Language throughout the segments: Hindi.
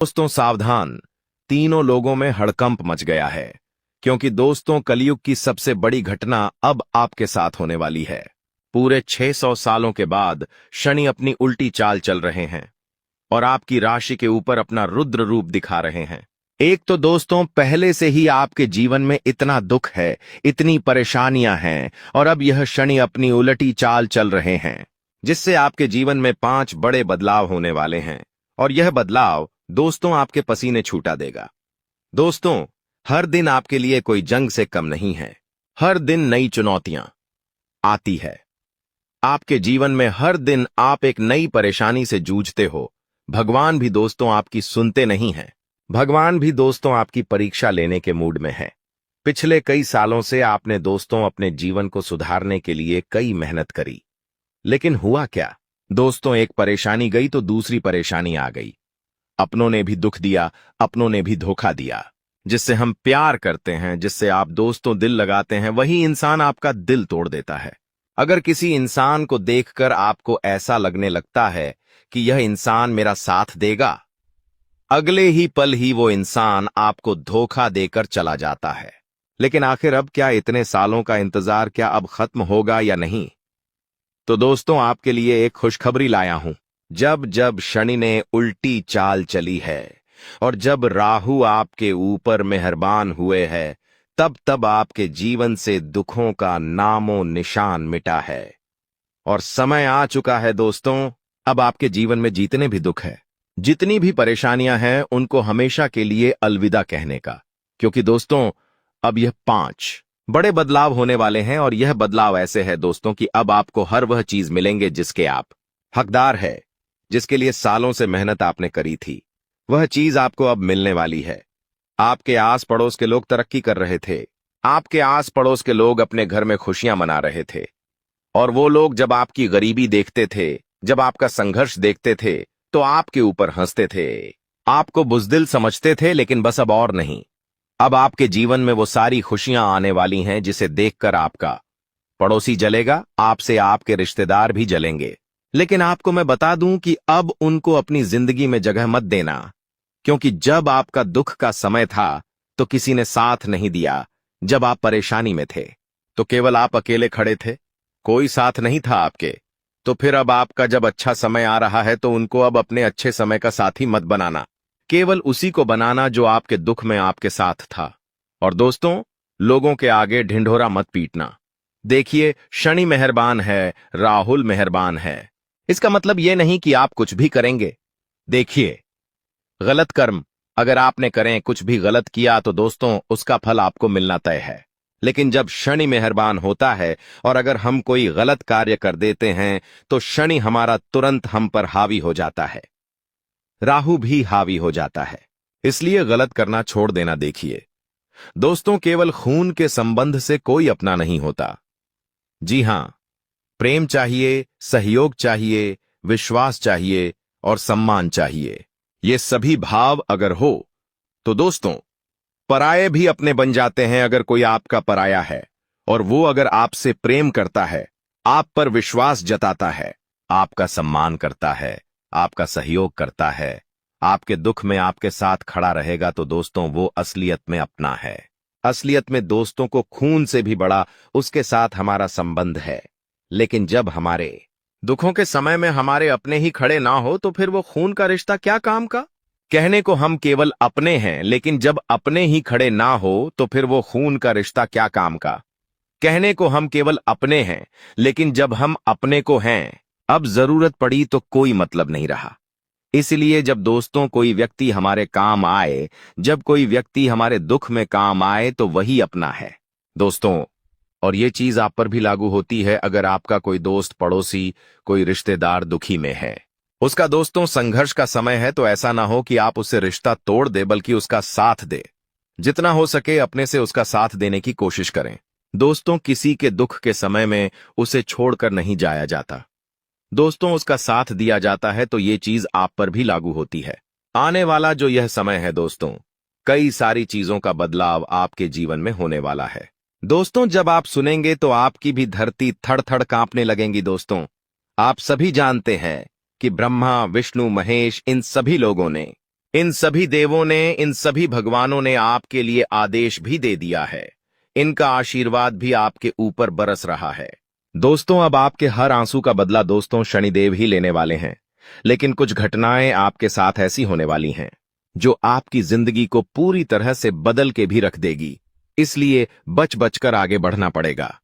दोस्तों सावधान, तीनों लोगों में हड़कंप मच गया है, क्योंकि दोस्तों कलयुग की सबसे बड़ी घटना अब आपके साथ होने वाली है। पूरे 600 सालों के बाद शनि अपनी उल्टी चाल चल रहे हैं और आपकी राशि के ऊपर अपना रुद्र रूप दिखा रहे हैं। एक तो दोस्तों पहले से ही आपके जीवन में इतना दुख है, इतनी परेशानियां हैं, और अब यह शनि अपनी उलटी चाल चल रहे हैं, जिससे आपके जीवन में 5 बड़े बदलाव होने वाले हैं। और यह बदलाव दोस्तों आपके पसीने छूटा देगा। दोस्तों, हर दिन आपके लिए कोई जंग से कम नहीं है। हर दिन नई चुनौतियां आती है। आपके जीवन में हर दिन आप एक नई परेशानी से जूझते हो। भगवान भी दोस्तों आपकी सुनते नहीं हैं। भगवान भी दोस्तों आपकी परीक्षा लेने के मूड में है। पिछले कई सालों से आपने दोस्तों अपने जीवन को सुधारने के लिए कई मेहनत करी, लेकिन हुआ क्या? दोस्तों, एक परेशानी गई तो दूसरी परेशानी आ गई। अपनों ने भी दुख दिया, अपनों ने भी धोखा दिया। जिससे हम प्यार करते हैं, जिससे आप दोस्तों दिल लगाते हैं, वही इंसान आपका दिल तोड़ देता है। अगर किसी इंसान को देखकर आपको ऐसा लगने लगता है कि यह इंसान मेरा साथ देगा, अगले ही पल ही वो इंसान आपको धोखा देकर चला जाता है। लेकिन आखिर अब क्या इतने सालों का इंतजार क्या अब खत्म होगा या नहीं? तो दोस्तों, आपके लिए एक खुशखबरी लाया हूं। जब जब शनि ने उल्टी चाल चली है और जब राहु आपके ऊपर मेहरबान हुए हैं, तब तब आपके जीवन से दुखों का नामो निशान मिटा है और समय आ चुका है दोस्तों, अब आपके जीवन में जितने भी दुख है, जितनी भी परेशानियां हैं, उनको हमेशा के लिए अलविदा कहने का। क्योंकि दोस्तों, अब यह 5 बड़े बदलाव होने वाले हैं और यह बदलाव ऐसे है दोस्तों कि अब आपको हर वह चीज मिलेंगे जिसके आप हकदार है, जिसके लिए सालों से मेहनत आपने करी थी। वह चीज आपको अब मिलने वाली है। आपके आस पड़ोस के लोग तरक्की कर रहे थे। आपके आस पड़ोस के लोग अपने घर में खुशियां मना रहे थे। और वो लोग जब आपकी गरीबी देखते थे, जब आपका संघर्ष देखते थे, तो आपके ऊपर हंसते थे, आपको बुज़दिल समझते थे। लेकिन बस अब और नहीं। अब आपके जीवन में वो सारी खुशियां आने वाली हैं जिसे देखकर आपका पड़ोसी जलेगा, आपसे आपके रिश्तेदार भी जलेंगे। लेकिन आपको मैं बता दूं कि अब उनको अपनी जिंदगी में जगह मत देना, क्योंकि जब आपका दुख का समय था तो किसी ने साथ नहीं दिया। जब आप परेशानी में थे तो केवल आप अकेले खड़े थे, कोई साथ नहीं था आपके। तो फिर अब आपका जब अच्छा समय आ रहा है तो उनको अब अपने अच्छे समय का साथी मत बनाना, केवल उसी को बनाना जो आपके दुख में आपके साथ था। और दोस्तों, लोगों के आगे ढिंढोरा मत पीटना। देखिए, शनि मेहरबान है, राहुल मेहरबान है। इसका मतलब यह नहीं कि आप कुछ भी करेंगे। देखिए, गलत कर्म अगर आपने करें, कुछ भी गलत किया, तो दोस्तों उसका फल आपको मिलना तय है। लेकिन जब शनि मेहरबान होता है और अगर हम कोई गलत कार्य कर देते हैं, तो शनि हमारा तुरंत हम पर हावी हो जाता है, राहु भी हावी हो जाता है। इसलिए गलत करना छोड़ देना। देखिए दोस्तों, केवल खून के संबंध से कोई अपना नहीं होता। जी हां, प्रेम चाहिए, सहयोग चाहिए, विश्वास चाहिए और सम्मान चाहिए। ये सभी भाव अगर हो तो दोस्तों, पराये भी अपने बन जाते हैं। अगर कोई आपका पराया है और वो अगर आपसे प्रेम करता है, आप पर विश्वास जताता है, आपका सम्मान करता है, आपका सहयोग करता है, आपके दुख में आपके साथ खड़ा रहेगा, तो दोस्तों वो असलियत में अपना है। असलियत में दोस्तों को खून से भी बड़ा उसके साथ हमारा संबंध है। लेकिन जब हमारे दुखों के समय में हमारे अपने ही खड़े ना हो, तो फिर वो खून का रिश्ता क्या काम का? कहने को हम केवल अपने हैं, लेकिन जब अपने ही खड़े ना हो तो फिर वो खून का रिश्ता क्या काम का? कहने को हम केवल अपने हैं, लेकिन जब हम अपने को हैं, अब जरूरत पड़ी तो कोई मतलब नहीं रहा। इसलिए जब दोस्तों कोई व्यक्ति हमारे काम आए, जब कोई व्यक्ति हमारे दुख में काम आए, तो वही अपना है दोस्तों। और ये चीज आप पर भी लागू होती है। अगर आपका कोई दोस्त, पड़ोसी, कोई रिश्तेदार दुखी में है, उसका दोस्तों संघर्ष का समय है, तो ऐसा ना हो कि आप उससे रिश्ता तोड़ दे, बल्कि उसका साथ दे। जितना हो सके अपने से उसका साथ देने की कोशिश करें। दोस्तों, किसी के दुख के समय में उसे छोड़कर नहीं जाया जाता। दोस्तों, उसका साथ दिया जाता है। तो ये चीज आप पर भी लागू होती है। आने वाला जो यह समय है दोस्तों, कई सारी चीजों का बदलाव आपके जीवन में होने वाला है। दोस्तों, जब आप सुनेंगे तो आपकी भी धरती थड़ थड़ कांपने लगेंगी। दोस्तों, आप सभी जानते हैं कि ब्रह्मा, विष्णु, महेश, इन सभी लोगों ने इन सभी देवों ने, इन सभी भगवानों ने आपके लिए आदेश भी दे दिया है। इनका आशीर्वाद भी आपके ऊपर बरस रहा है। दोस्तों, अब आपके हर आंसू का बदला दोस्तों शनिदेव ही लेने वाले हैं। लेकिन कुछ घटनाएं आपके साथ ऐसी होने वाली हैं जो आपकी जिंदगी को पूरी तरह से बदल के भी रख देगी। इसलिए बच बचकर आगे बढ़ना पड़ेगा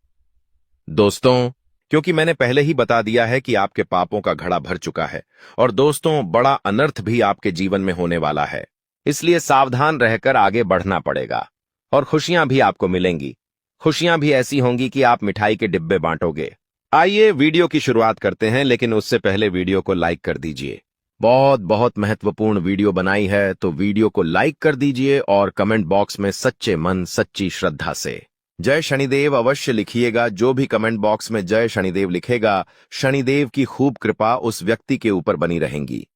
दोस्तों, क्योंकि मैंने पहले ही बता दिया है कि आपके पापों का घड़ा भर चुका है और दोस्तों बड़ा अनर्थ भी आपके जीवन में होने वाला है। इसलिए सावधान रहकर आगे बढ़ना पड़ेगा और खुशियां भी आपको मिलेंगी। खुशियां भी ऐसी होंगी कि आप मिठाई के डिब्बे बांटोगे। आइए वीडियो की शुरुआत करते हैं, लेकिन उससे पहले वीडियो को लाइक कर दीजिए। बहुत बहुत महत्वपूर्ण वीडियो बनाई है, तो वीडियो को लाइक कर दीजिए और कमेंट बॉक्स में सच्चे मन सच्ची श्रद्धा से जय शनिदेव अवश्य लिखिएगा। जो भी कमेंट बॉक्स में जय शनिदेव लिखेगा, शनिदेव की खूब कृपा उस व्यक्ति के ऊपर बनी रहेंगी।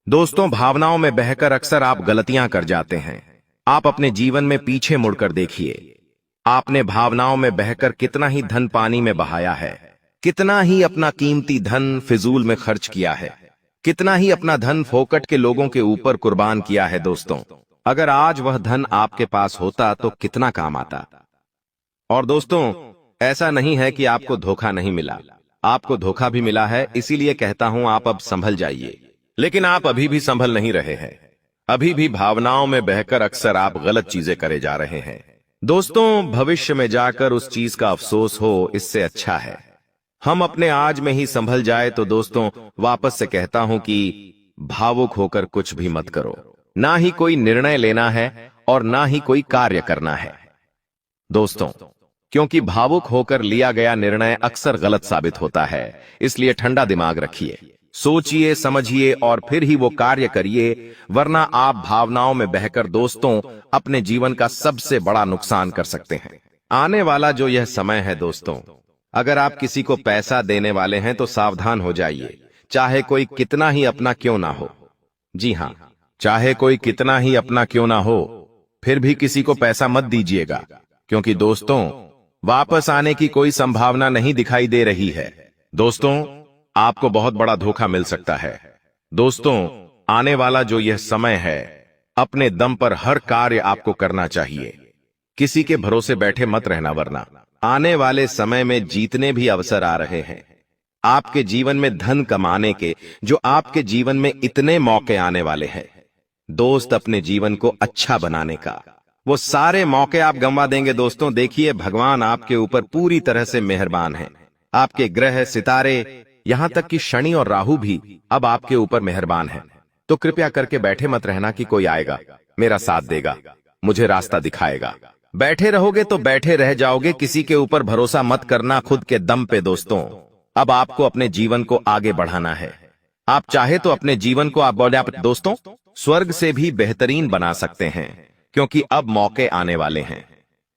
दोस्तों, भावनाओं में बहकर अक्सर आप गलतियां कर जाते हैं। आप अपने जीवन में पीछे मुड़कर देखिए। आपने भावनाओं में बहकर कितना ही धन पानी में बहाया है, कितना ही अपना कीमती धन फिजूल में खर्च किया है, कितना ही अपना धन फोकट के लोगों के ऊपर कुर्बान किया है। दोस्तों, अगर आज वह धन आपके पास होता तो कितना काम आता। और दोस्तों, ऐसा नहीं है कि आपको धोखा नहीं मिला, आपको धोखा भी मिला है। इसीलिए कहता हूं आप अब संभल जाइए। लेकिन आप अभी भी संभल नहीं रहे हैं। अभी भी भावनाओं में बहकर अक्सर आप गलत चीजें करे जा रहे हैं। दोस्तों, भविष्य में जाकर उस चीज का अफसोस हो, इससे अच्छा है हम अपने आज में ही संभल जाए। तो दोस्तों, वापस से कहता हूं कि भावुक होकर कुछ भी मत करो। ना ही कोई निर्णय लेना है और ना ही कोई कार्य करना है दोस्तों, क्योंकि भावुक होकर लिया गया निर्णय अक्सर गलत साबित होता है। इसलिए ठंडा दिमाग रखिए, सोचिए समझिए और फिर ही वो कार्य करिए, वरना आप भावनाओं में बहकर दोस्तों अपने जीवन का सबसे बड़ा नुकसान कर सकते हैं। आने वाला जो यह समय है दोस्तों, अगर आप किसी को पैसा देने वाले हैं तो सावधान हो जाइए, चाहे कोई कितना ही अपना क्यों ना हो। जी हां, चाहे कोई कितना ही अपना क्यों ना हो, फिर भी किसी को पैसा मत दीजिएगा, क्योंकि दोस्तों वापस आने की कोई संभावना नहीं दिखाई दे रही है। दोस्तों, आपको बहुत बड़ा धोखा मिल सकता है। दोस्तों, आने वाला जो यह समय है, अपने दम पर हर कार्य आपको करना चाहिए। किसी के भरोसे बैठे मत रहना, वरना आने वाले समय में जीतने भी अवसर आ रहे हैं। आपके जीवन में धन कमाने के, जो आपके जीवन में इतने मौके आने वाले हैं दोस्त, अपने जीवन को अच्छा बनाने का, वो सारे मौके आप गंवा देंगे। दोस्तों, देखिए भगवान आपके ऊपर पूरी तरह से मेहरबान हैं। आपके ग्रह, सितारे, यहां तक कि शनि और राहु भी अब आपके ऊपर मेहरबान हैं। तो कृपया करके बैठे मत रहना कि कोई आएगा, मेरा साथ देगा, मुझे रास्ता दिखाएगा। बैठे रहोगे तो बैठे रह जाओगे। किसी के ऊपर भरोसा मत करना, खुद के दम पे। दोस्तों, अब आपको अपने जीवन को आगे बढ़ाना है। आप चाहे तो अपने जीवन को आप दोस्तों स्वर्ग से भी बेहतरीन बना सकते हैं, क्योंकि अब मौके आने वाले हैं।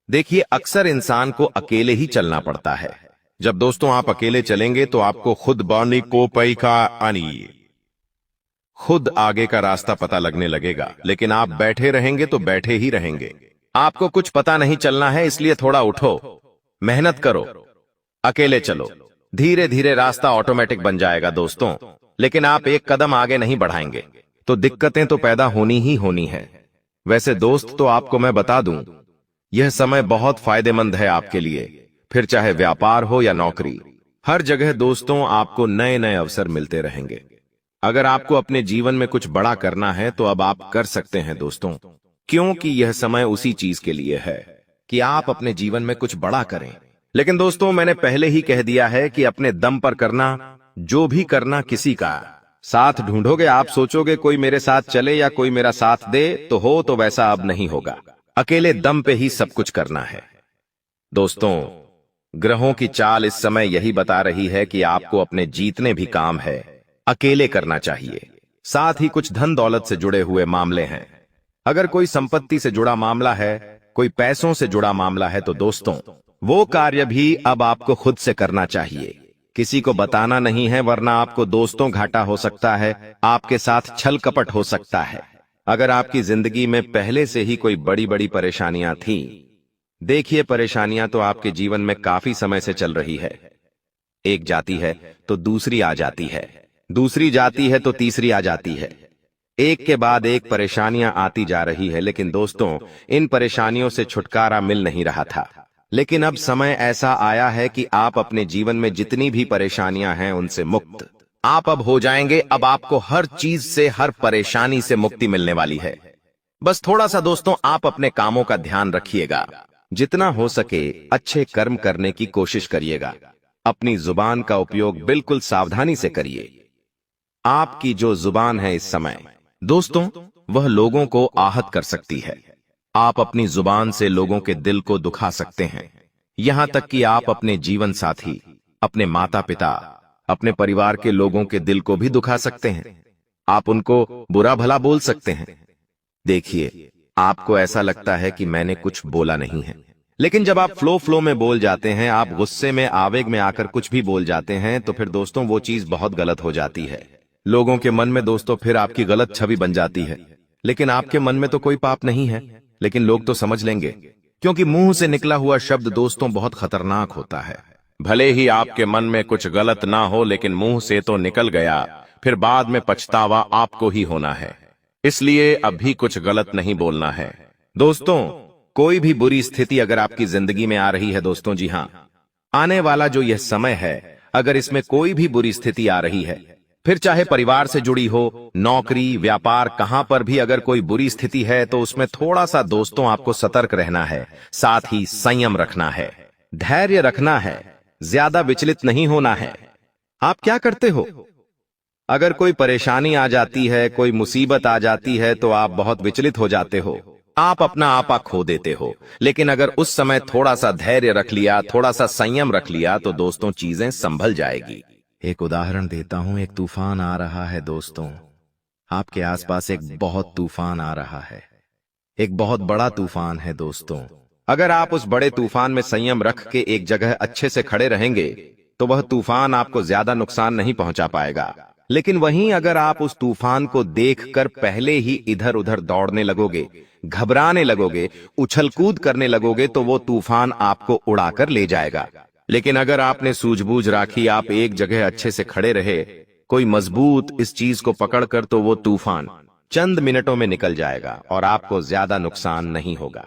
देखिए, अक्सर इंसान को अकेले ही चलना पड़ता है। जब दोस्तों आप अकेले चलेंगे तो आपको खुद बानी को पई का आनी, खुद आगे का रास्ता पता लगने लगेगा। लेकिन आप बैठे रहेंगे तो बैठे ही रहेंगे। आपको कुछ पता नहीं चलना है, इसलिए थोड़ा उठो, मेहनत करो, अकेले चलो। धीरे धीरे रास्ता ऑटोमेटिक बन जाएगा दोस्तों। लेकिन आप एक कदम आगे नहीं बढ़ाएंगे तो दिक्कतें तो पैदा होनी ही होनी है। वैसे दोस्त, तो आपको मैं बता दूं, यह समय बहुत फायदेमंद है आपके लिए। फिर चाहे व्यापार हो या नौकरी, हर जगह दोस्तों आपको नए नए अवसर मिलते रहेंगे। अगर आपको अपने जीवन में कुछ बड़ा करना है तो अब आप कर सकते हैं दोस्तों, क्योंकि यह समय उसी चीज के लिए है कि आप अपने जीवन में कुछ बड़ा करें। लेकिन दोस्तों, मैंने पहले ही कह दिया है कि अपने दम पर करना, जो भी करना किसी का साथ ढूंढोगे। आप सोचोगे कोई मेरे साथ चले या कोई मेरा साथ दे, तो वैसा अब नहीं होगा। अकेले दम पे ही सब कुछ करना है दोस्तों। ग्रहों की चाल इस समय यही बता रही है कि आपको अपने जीतने भी काम है अकेले करना चाहिए। साथ ही कुछ धन दौलत से जुड़े हुए मामले हैं। अगर कोई संपत्ति से जुड़ा मामला है, कोई पैसों से जुड़ा मामला है, तो दोस्तों वो कार्य भी अब आपको खुद से करना चाहिए। किसी को बताना नहीं है, वरना आपको दोस्तों घाटा हो सकता है, आपके साथ छल कपट हो सकता है। अगर आपकी जिंदगी में पहले से ही कोई बड़ी बड़ी परेशानियां थी, देखिए परेशानियां तो आपके जीवन में काफी समय से चल रही है। एक जाती है तो दूसरी आ जाती है, दूसरी जाती है तो तीसरी आ जाती है। एक के बाद एक परेशानियां आती जा रही है, लेकिन दोस्तों इन परेशानियों से छुटकारा मिल नहीं रहा था। लेकिन अब समय ऐसा आया है कि आप अपने जीवन में जितनी भी परेशानियां हैं उनसे मुक्त आप अब हो जाएंगे। अब आपको हर चीज से, हर परेशानी से मुक्ति मिलने वाली है। बस थोड़ा सा दोस्तों आप अपने कामों का ध्यान रखिएगा, जितना हो सके अच्छे कर्म करने की कोशिश करिएगा। अपनी जुबान का उपयोग बिल्कुल सावधानी से करिए। आपकी जो जुबान है इस समय दोस्तों वह लोगों को आहत कर सकती है। आप अपनी जुबान से लोगों के दिल को दुखा सकते हैं, यहां तक कि आप अपने जीवन साथी, अपने माता पिता, अपने परिवार के लोगों के दिल को भी दुखा सकते हैं। आप उनको बुरा भला बोल सकते हैं। देखिए, आपको ऐसा लगता है कि मैंने कुछ बोला नहीं है, लेकिन जब आप फ्लो में बोल जाते हैं, आप गुस्से में, आवेग में आकर कुछ भी बोल जाते हैं, तो फिर दोस्तों वो चीज बहुत गलत हो जाती है। लोगों के मन में दोस्तों फिर आपकी गलत छवि बन जाती है। लेकिन आपके मन में तो कोई पाप नहीं है, लेकिन लोग तो समझ लेंगे, क्योंकि मुंह से निकला हुआ शब्द दोस्तों बहुत खतरनाक होता है। भले ही आपके मन में कुछ गलत ना हो, लेकिन मुंह से तो निकल गया, फिर बाद में पछतावा आपको ही होना है। इसलिए अभी कुछ गलत नहीं बोलना है। दोस्तों कोई भी बुरी स्थिति अगर आपकी जिंदगी में आ रही है दोस्तों, जी हां, आने वाला जो यह समय है, अगर इसमें कोई भी बुरी स्थिति आ रही है, फिर चाहे परिवार से जुड़ी हो, नौकरी, व्यापार, कहां पर भी अगर कोई बुरी स्थिति है, तो उसमें थोड़ा सा दोस्तों आपको सतर्क रहना है, साथ ही संयम रखना है, धैर्य रखना है, ज्यादा विचलित नहीं होना है। आप क्या करते हो? अगर कोई परेशानी आ जाती है, कोई मुसीबत आ जाती है, तो आप बहुत विचलित हो जाते हो, आप अपना आपा खो देते हो। लेकिन अगर उस समय थोड़ा सा धैर्य रख लिया, थोड़ा सा संयम रख लिया, तो दोस्तों चीजें संभल जाएगी। एक उदाहरण देता हूं, एक तूफान आ रहा है दोस्तों, आपके आसपास एक बहुत तूफान आ रहा है, एक बहुत बड़ा तूफान है दोस्तों। अगर आप उस बड़े तूफान में संयम रख के एक जगह अच्छे से खड़े रहेंगे, तो वह तूफान आपको ज्यादा नुकसान नहीं पहुंचा पाएगा। लेकिन वहीं अगर आप उस तूफान को देखकर पहले ही इधर उधर दौड़ने लगोगे, घबराने लगोगे, उछल कूद करने लगोगे, तो वो तूफान आपको उड़ाकर ले जाएगा। लेकिन अगर आपने सूझबूझ राखी, आप एक जगह अच्छे से खड़े रहे, कोई मजबूत इस चीज को पकड़कर, तो वो तूफान चंद मिनटों में निकल जाएगा और आपको ज्यादा नुकसान नहीं होगा।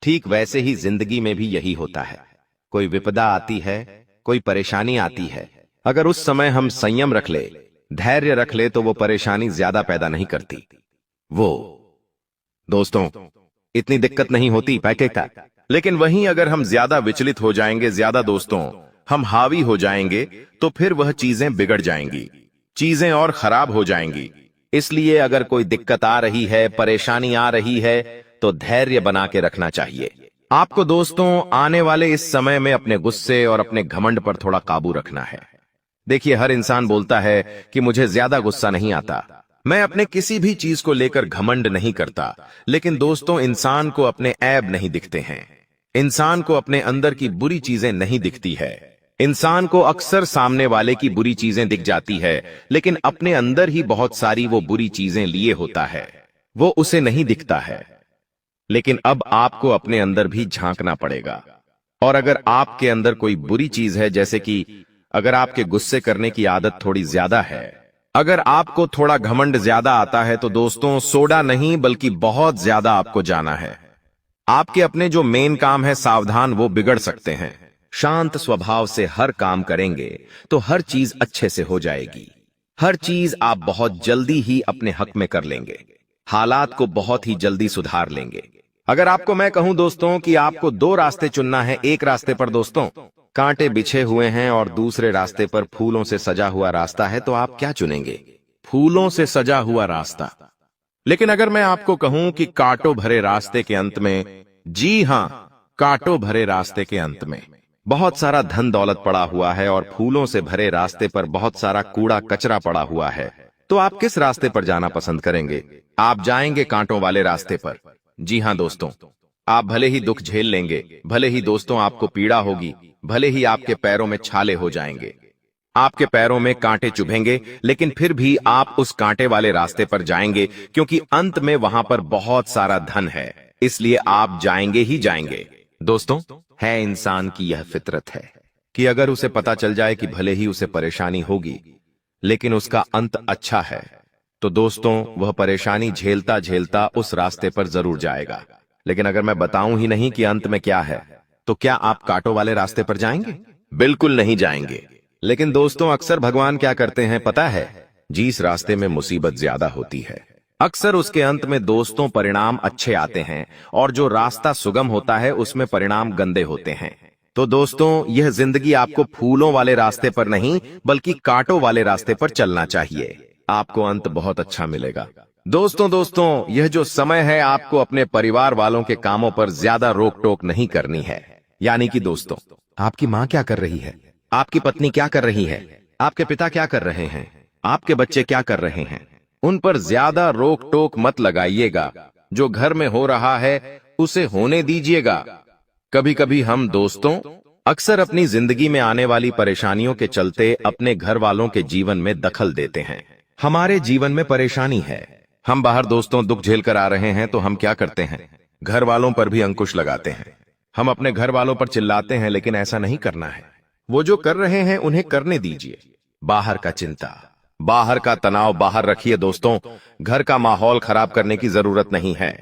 ठीक वैसे ही जिंदगी में भी यही होता है। कोई विपदा आती है, कोई परेशानी आती है, अगर उस समय हम संयम रख ले, धैर्य रख ले, तो वो परेशानी ज्यादा पैदा नहीं करती। वो दोस्तों इतनी दिक्कत नहीं होती पैकेटा। लेकिन वहीं अगर हम ज्यादा विचलित हो जाएंगे, ज्यादा दोस्तों हम हावी हो जाएंगे, तो फिर वह चीजें बिगड़ जाएंगी, चीजें और खराब हो जाएंगी। इसलिए अगर कोई दिक्कत आ रही है, परेशानी आ रही है, तो धैर्य बना के रखना चाहिए। आपको दोस्तों आने वाले इस समय में अपने गुस्से और अपने घमंड पर थोड़ा काबू रखना है। देखिए, हर इंसान बोलता है कि मुझे ज्यादा गुस्सा नहीं आता, मैं अपने किसी भी चीज को लेकर घमंड नहीं करता। लेकिन दोस्तों इंसान को अपने ऐब नहीं दिखते हैं, इंसान को अपने अंदर की बुरी चीजें नहीं दिखती है। इंसान को अक्सर सामने वाले की बुरी चीजें दिख जाती है, लेकिन अपने अंदर ही बहुत सारी वो बुरी चीजें लिए होता है, वो उसे नहीं दिखता है। लेकिन अब आपको अपने अंदर भी झांकना पड़ेगा। और अगर आपके अंदर कोई बुरी चीज है, जैसे कि अगर आपके गुस्से करने की आदत थोड़ी ज्यादा है, अगर आपको थोड़ा घमंड ज्यादा आता है, तो दोस्तों सोडा नहीं बल्कि बहुत ज्यादा आपको जाना है। आपके अपने जो मेन काम है, सावधान, वो बिगड़ सकते हैं। शांत स्वभाव से हर काम करेंगे तो हर चीज अच्छे से हो जाएगी। हर चीज आप बहुत जल्दी ही अपने हक में कर लेंगे, हालात को बहुत ही जल्दी सुधार लेंगे। अगर आपको मैं कहूं दोस्तों कि आपको दो रास्ते चुनना है, एक रास्ते पर दोस्तों कांटे बिछे हुए हैं और दूसरे रास्ते पर फूलों से सजा हुआ रास्ता है, तो आप क्या चुनेंगे? फूलों से सजा हुआ रास्ता। लेकिन अगर मैं आपको कहूं कि कांटों भरे रास्ते के अंत में, जी हां, कांटों भरे रास्ते के अंत में बहुत सारा धन दौलत पड़ा हुआ है और फूलों से भरे रास्ते पर बहुत सारा कूड़ा कचरा पड़ा हुआ है, तो आप किस रास्ते पर जाना पसंद करेंगे? आप जाएंगे कांटों वाले रास्ते पर। जी हां दोस्तों, आप भले ही दुख झेल लेंगे, भले ही दोस्तों आपको पीड़ा होगी, भले ही आपके पैरों में छाले हो जाएंगे, आपके पैरों में कांटे चुभेंगे, लेकिन फिर भी आप उस कांटे वाले रास्ते पर जाएंगे, क्योंकि अंत में वहां पर बहुत सारा धन है, इसलिए आप जाएंगे ही जाएंगे। दोस्तों है इंसान की यह फितरत है कि अगर उसे पता चल जाए कि भले ही उसे परेशानी होगी, लेकिन उसका अंत अच्छा है, तो दोस्तों वह परेशानी झेलता झेलता उस रास्ते पर जरूर जाएगा। लेकिन अगर मैं बताऊं ही नहीं कि अंत में क्या है, तो क्या आप कांटों वाले रास्ते पर जाएंगे? बिल्कुल नहीं जाएंगे। लेकिन दोस्तों अक्सर भगवान क्या करते हैं पता है? जिस रास्ते में मुसीबत ज्यादा होती है, अक्सर उसके अंत में दोस्तों परिणाम अच्छे आते हैं, और जो रास्ता सुगम होता है उसमें परिणाम गंदे होते हैं। तो दोस्तों यह जिंदगी आपको फूलों वाले रास्ते पर नहीं बल्कि कांटों वाले रास्ते पर चलना चाहिए। आपको अंत बहुत अच्छा मिलेगा। दोस्तों यह जो समय है आपको अपने परिवार वालों के कामों पर ज्यादा रोक टोक नहीं करनी है। यानी कि दोस्तों आपकी माँ क्या कर रही है, आपकी पत्नी क्या कर रही है, आपके पिता क्या कर रहे हैं, आपके बच्चे क्या कर रहे हैं, उन पर ज्यादा रोक टोक मत लगाइएगा। जो घर में हो रहा है उसे होने दीजिएगा। कभी कभी हम दोस्तों अक्सर अपनी जिंदगी में आने वाली परेशानियों के चलते अपने घर वालों के जीवन में दखल देते हैं। हमारे जीवन में परेशानी है, हम बाहर दोस्तों दुख झेल कर आ रहे हैं, तो हम क्या करते हैं? घर वालों पर भी अंकुश लगाते हैं। हम अपने घर वालों पर चिल्लाते हैं, लेकिन ऐसा नहीं करना है। वो जो कर रहे हैं उन्हें करने दीजिए। बाहर का चिंता, बाहर का तनाव बाहर रखिए दोस्तों। घर का माहौल खराब करने की जरूरत नहीं है।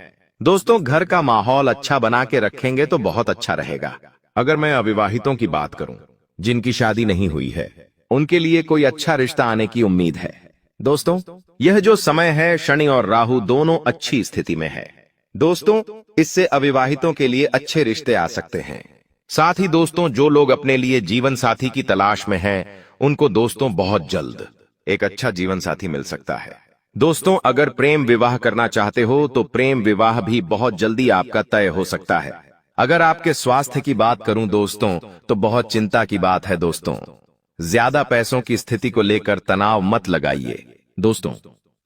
दोस्तों घर का माहौल अच्छा बना के रखेंगे तो बहुत अच्छा रहेगा। अगर मैं अविवाहितों की बात करूं, जिनकी शादी नहीं हुई है, उनके लिए कोई अच्छा रिश्ता आने की उम्मीद है। दोस्तों यह जो समय है शनि और राहु दोनों अच्छी स्थिति में है। दोस्तों इससे अविवाहितों के लिए अच्छे रिश्ते आ सकते हैं। साथ ही दोस्तों जो लोग अपने लिए जीवन साथी की तलाश में हैं, उनको दोस्तों बहुत जल्द एक अच्छा जीवन साथी मिल सकता है। दोस्तों अगर प्रेम विवाह करना चाहते हो तो प्रेम विवाह भी बहुत जल्दी आपका तय हो सकता है। अगर आपके स्वास्थ्य की बात करूं दोस्तों, तो बहुत चिंता की बात है। दोस्तों ज्यादा पैसों की स्थिति को लेकर तनाव मत लगाइए। दोस्तों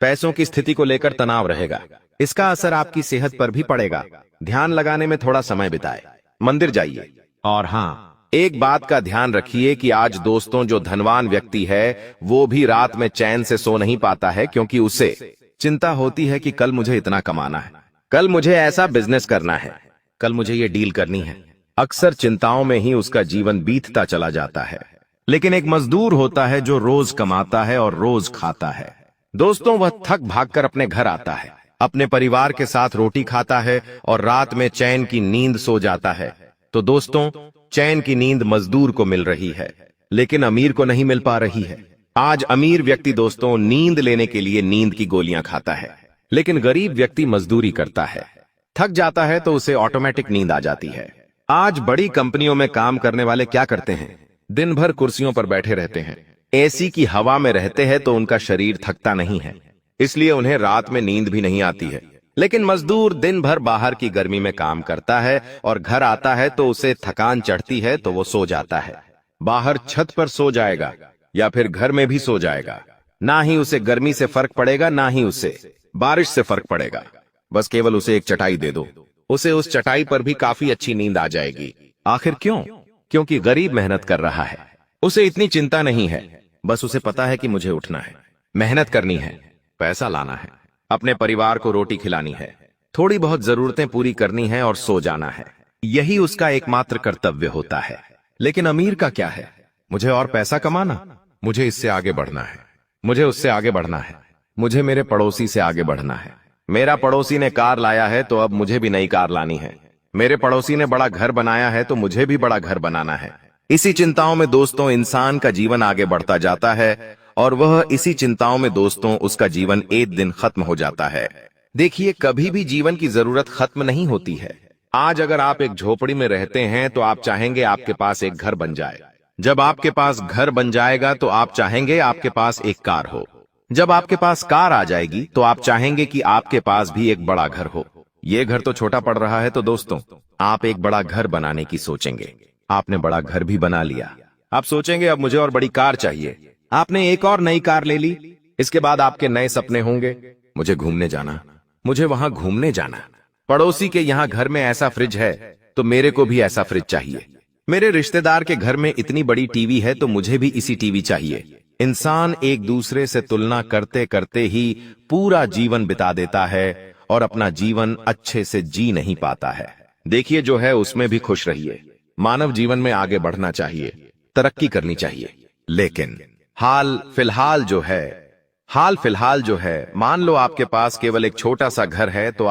पैसों की स्थिति को लेकर तनाव रहेगा, इसका असर आपकी सेहत पर भी पड़ेगा। ध्यान लगाने में थोड़ा समय बिताए, मंदिर जाइए। और हाँ, एक बात का ध्यान रखिए कि आज दोस्तों जो धनवान व्यक्ति है वो भी रात में चैन से सो नहीं पाता है, क्योंकि उसे चिंता होती है कि कल मुझे इतना कमाना है, कल मुझे ऐसा बिजनेस करना है, कल मुझे ये डील करनी है। अक्सर चिंताओं में ही उसका जीवन बीतता चला जाता है। लेकिन एक मजदूर होता है जो रोज कमाता है और रोज खाता है। दोस्तों वह थक भाग कर अपने घर आता है, अपने परिवार के साथ रोटी खाता है और रात में चैन की नींद सो जाता है। तो दोस्तों चैन की नींद मजदूर को मिल रही है, लेकिन अमीर को नहीं मिल पा रही है। आज अमीर व्यक्ति दोस्तों नींद लेने के लिए नींद की गोलियां खाता है, लेकिन गरीब व्यक्ति मजदूरी करता है, थक जाता है तो उसे ऑटोमेटिक नींद आ जाती है। आज बड़ी कंपनियों में काम करने वाले क्या करते हैं? दिन भर कुर्सियों पर बैठे रहते हैं, एसी की हवा में रहते हैं, तो उनका शरीर थकता नहीं है, इसलिए उन्हें रात में नींद भी नहीं आती है। लेकिन मजदूर दिन भर बाहर की गर्मी में काम करता है और घर आता है तो उसे थकान चढ़ती है, तो वो सो जाता है। बाहर छत पर सो जाएगा या फिर घर में भी सो जाएगा। ना ही उसे गर्मी से फर्क पड़ेगा, ना ही उसे बारिश से फर्क पड़ेगा। बस केवल उसे एक चटाई दे दो, उसे उस चटाई पर भी काफी अच्छी नींद आ जाएगी। आखिर क्यों? क्योंकि गरीब मेहनत कर रहा है, उसे इतनी चिंता नहीं है। बस उसे पता है कि मुझे उठना है, मेहनत करनी है, पैसा लाना है, अपने परिवार को रोटी खिलानी है, थोड़ी बहुत जरूरतें पूरी करनी है और सो जाना है। यही उसका एकमात्र कर्तव्य होता है। लेकिन अमीर का क्या है? मुझे और पैसा कमाना, मुझे इससे आगे बढ़ना है, मुझे उससे आगे बढ़ना है, मुझे मेरे पड़ोसी से आगे बढ़ना है। मेरा पड़ोसी ने कार लाया है तो अब मुझे भी नई कार लानी है। मेरे पड़ोसी ने बड़ा घर बनाया है तो मुझे भी बड़ा घर बनाना है। इसी चिंताओं में दोस्तों इंसान का जीवन आगे बढ़ता जाता है, और वह इसी चिंताओं में दोस्तों उसका जीवन एक दिन खत्म हो जाता है। देखिए कभी भी जीवन की जरूरत खत्म नहीं होती है। आज अगर आप एक झोपड़ी में रहते हैं तो आप चाहेंगे आपके पास एक घर बन जाए। जब आपके पास घर बन जाएगा तो आप चाहेंगे आपके पास एक कार हो। जब आपके पास कार आ जाएगी तो आप चाहेंगे कि आपके पास भी एक बड़ा घर हो। ये घर तो छोटा पड़ रहा है, तो दोस्तों आप एक बड़ा घर बनाने की सोचेंगे। आपने बड़ा घर भी बना लिया, आप सोचेंगे अब मुझे और बड़ी कार चाहिए। आपने एक और नई कार ले ली। इसके बाद आपके नए सपने होंगे, मुझे घूमने जाना, मुझे वहां घूमने जाना। पड़ोसी के यहाँ घर में ऐसा फ्रिज है तो मेरे को भी ऐसा फ्रिज चाहिए। मेरे रिश्तेदार के घर में इतनी बड़ी टीवी है तो मुझे भी इसी टीवी चाहिए। इंसान एक दूसरे से तुलना करते करते ही पूरा जीवन बिता देता है और अपना जीवन अच्छे से जी नहीं पाता है। देखिए जो है उसमें भी खुश रहिए। मानव जीवन में आगे बढ़ना चाहिए, तरक्की करनी चाहिए, लेकिन हाल फिलहाल जो है हाल फिलहाल जो है, मान लो आपके पास केवल एक छोटा सा घर है, तो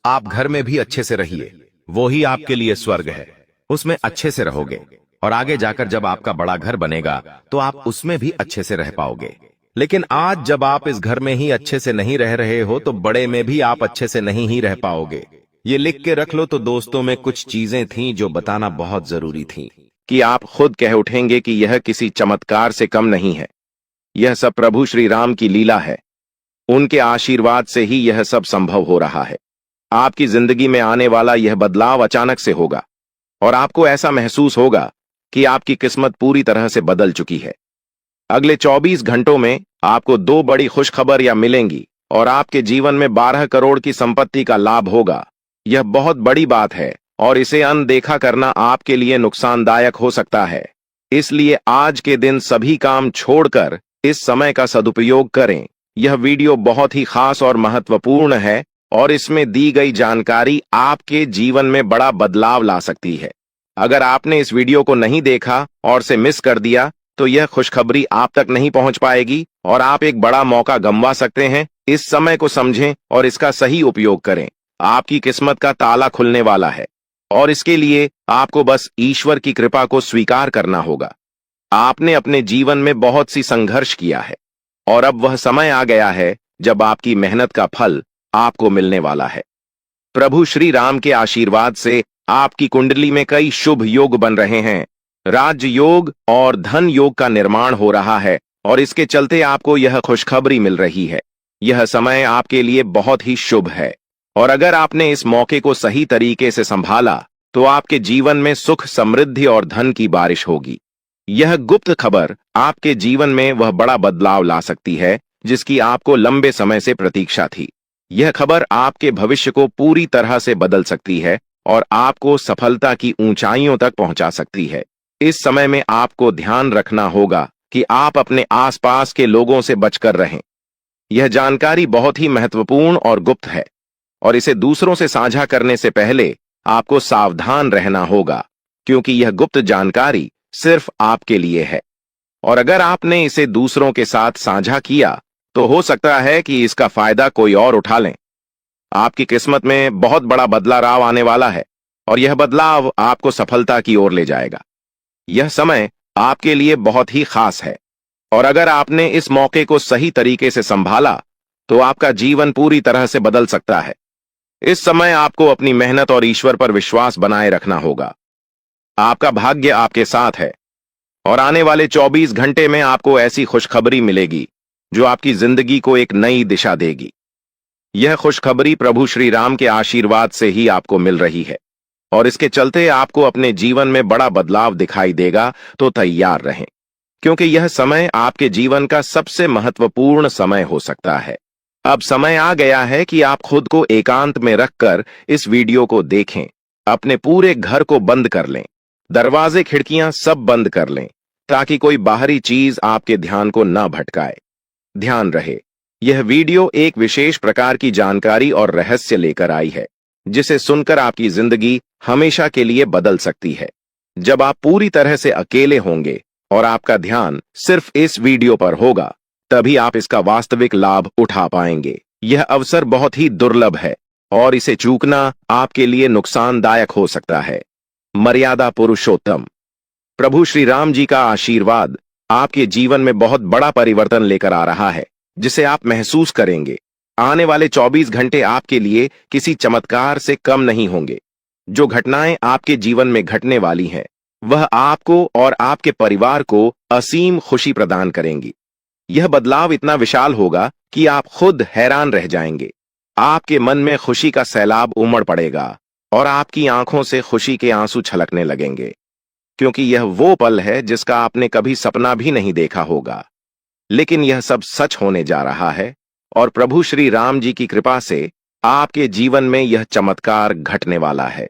आप घर में भी अच्छे से रहिए। वो ही आपके लिए स्वर्ग है। उसमें अच्छे से रहोगे और आगे जाकर जब आपका बड़ा घर बनेगा तो आप उसमें भी अच्छे से रह पाओगे। लेकिन आज जब आप इस घर में ही अच्छे से नहीं रह रहे हो तो बड़े में भी आप अच्छे से नहीं ही रह पाओगे। ये लिख के रख लो। तो दोस्तों, में कुछ चीजें थीं जो बताना बहुत जरूरी थी कि आप खुद कह उठेंगे कि यह किसी चमत्कार से कम नहीं है। यह सब प्रभु श्री राम की लीला है। उनके आशीर्वाद से ही यह सब संभव हो रहा है। आपकी जिंदगी में आने वाला यह बदलाव अचानक से होगा और आपको ऐसा महसूस होगा कि आपकी किस्मत पूरी तरह से बदल चुकी है। अगले 24 घंटों में आपको दो बड़ी खुशखबरियां मिलेंगी और आपके जीवन में 12 करोड़ की संपत्ति का लाभ होगा। यह बहुत बड़ी बात है और इसे अनदेखा करना आपके लिए नुकसानदायक हो सकता है। इसलिए आज के दिन सभी काम छोड़कर इस समय का सदुपयोग करें। यह वीडियो बहुत ही खास और महत्वपूर्ण है और इसमें दी गई जानकारी आपके जीवन में बड़ा बदलाव ला सकती है। अगर आपने इस वीडियो को नहीं देखा और से मिस कर दिया तो यह खुशखबरी आप तक नहीं पहुंच पाएगी और आप एक बड़ा मौका गंवा सकते हैं। इस समय को समझें और इसका सही उपयोग करें। आपकी किस्मत का ताला खुलने वाला है और इसके लिए आपको बस ईश्वर की कृपा को स्वीकार करना होगा। आपने अपने जीवन में बहुत सी संघर्ष किया है और अब वह समय आ गया है जब आपकी मेहनत का फल आपको मिलने वाला है। प्रभु श्री राम के आशीर्वाद से आपकी कुंडली में कई शुभ योग बन रहे हैं। राज्य योग और धन योग का निर्माण हो रहा है और इसके चलते आपको यह खुशखबरी मिल रही है। यह समय आपके लिए बहुत ही शुभ है और अगर आपने इस मौके को सही तरीके से संभाला तो आपके जीवन में सुख, समृद्धि और धन की बारिश होगी। यह गुप्त खबर आपके जीवन में वह बड़ा बदलाव ला सकती है जिसकी आपको लंबे समय से प्रतीक्षा थी। यह खबर आपके भविष्य को पूरी तरह से बदल सकती है और आपको सफलता की ऊंचाइयों तक पहुंचा सकती है। इस समय में आपको ध्यान रखना होगा कि आप अपने आसपास के लोगों से बचकर रहें। यह जानकारी बहुत ही महत्वपूर्ण और गुप्त है और इसे दूसरों से साझा करने से पहले आपको सावधान रहना होगा, क्योंकि यह गुप्त जानकारी सिर्फ आपके लिए है और अगर आपने इसे दूसरों के साथ साझा किया तो हो सकता है कि इसका फायदा कोई और उठा लें। आपकी किस्मत में बहुत बड़ा बदलाव आने वाला है और यह बदलाव आपको सफलता की ओर ले जाएगा। यह समय आपके लिए बहुत ही खास है और अगर आपने इस मौके को सही तरीके से संभाला तो आपका जीवन पूरी तरह से बदल सकता है। इस समय आपको अपनी मेहनत और ईश्वर पर विश्वास बनाए रखना होगा। आपका भाग्य आपके साथ है और आने वाले 24 घंटे में आपको ऐसी खुशखबरी मिलेगी जो आपकी जिंदगी को एक नई दिशा देगी। यह खुशखबरी प्रभु श्री राम के आशीर्वाद से ही आपको मिल रही है और इसके चलते आपको अपने जीवन में बड़ा बदलाव दिखाई देगा। तो तैयार रहें, क्योंकि यह समय आपके जीवन का सबसे महत्वपूर्ण समय हो सकता है। अब समय आ गया है कि आप खुद को एकांत में रखकर इस वीडियो को देखें। अपने पूरे घर को बंद कर लें, दरवाजे खिड़कियां सब बंद कर लें ताकि कोई बाहरी चीज आपके ध्यान को न भटकाए। ध्यान रहे, यह वीडियो एक विशेष प्रकार की जानकारी और रहस्य लेकर आई है जिसे सुनकर आपकी जिंदगी हमेशा के लिए बदल सकती है। जब आप पूरी तरह से अकेले होंगे और आपका ध्यान सिर्फ इस वीडियो पर होगा, तभी आप इसका वास्तविक लाभ उठा पाएंगे। यह अवसर बहुत ही दुर्लभ है और इसे चूकना आपके लिए नुकसानदायक हो सकता है। मर्यादा पुरुषोत्तम प्रभु श्री राम जी का आशीर्वाद आपके जीवन में बहुत बड़ा परिवर्तन लेकर आ रहा है जिसे आप महसूस करेंगे। आने वाले 24 घंटे आपके लिए किसी चमत्कार से कम नहीं होंगे। जो घटनाएं आपके जीवन में घटने वाली हैं, वह आपको और आपके परिवार को असीम खुशी प्रदान करेंगी। यह बदलाव इतना विशाल होगा कि आप खुद हैरान रह जाएंगे। आपके मन में खुशी का सैलाब उमड़ पड़ेगा और आपकी आंखों से खुशी के आंसू छलकने लगेंगे, क्योंकि यह वो पल है जिसका आपने कभी सपना भी नहीं देखा होगा। लेकिन यह सब सच होने जा रहा है और प्रभु श्री राम जी की कृपा से आपके जीवन में यह चमत्कार घटने वाला है।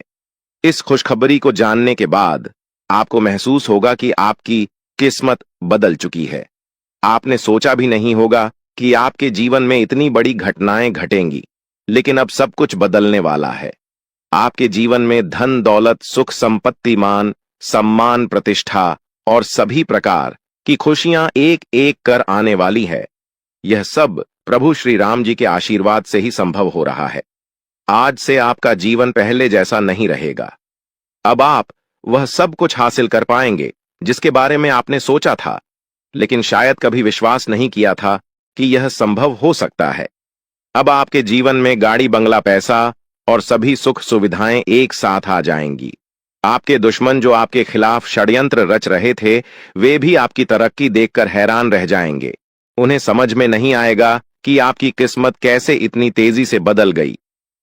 इस खुशखबरी को जानने के बाद आपको महसूस होगा कि आपकी किस्मत बदल चुकी है। आपने सोचा भी नहीं होगा कि आपके जीवन में इतनी बड़ी घटनाएं घटेंगी, लेकिन अब सब कुछ बदलने वाला है। आपके जीवन में धन, दौलत, सुख, संपत्ति, मान, सम्मान, प्रतिष्ठा और सभी प्रकार की खुशियां एक एक कर आने वाली है। यह सब प्रभु श्री राम जी के आशीर्वाद से ही संभव हो रहा है। आज से आपका जीवन पहले जैसा नहीं रहेगा। अब आप वह सब कुछ हासिल कर पाएंगे जिसके बारे में आपने सोचा था, लेकिन शायद कभी विश्वास नहीं किया था कि यह संभव हो सकता है। अब आपके जीवन में गाड़ी, बंगला, पैसा और सभी सुख सुविधाएं एक साथ आ जाएंगी। आपके दुश्मन जो आपके खिलाफ षड्यंत्र रच रहे थे, वे भी आपकी तरक्की देखकर हैरान रह जाएंगे। उन्हें समझ में नहीं आएगा कि आपकी किस्मत कैसे इतनी तेजी से बदल गई।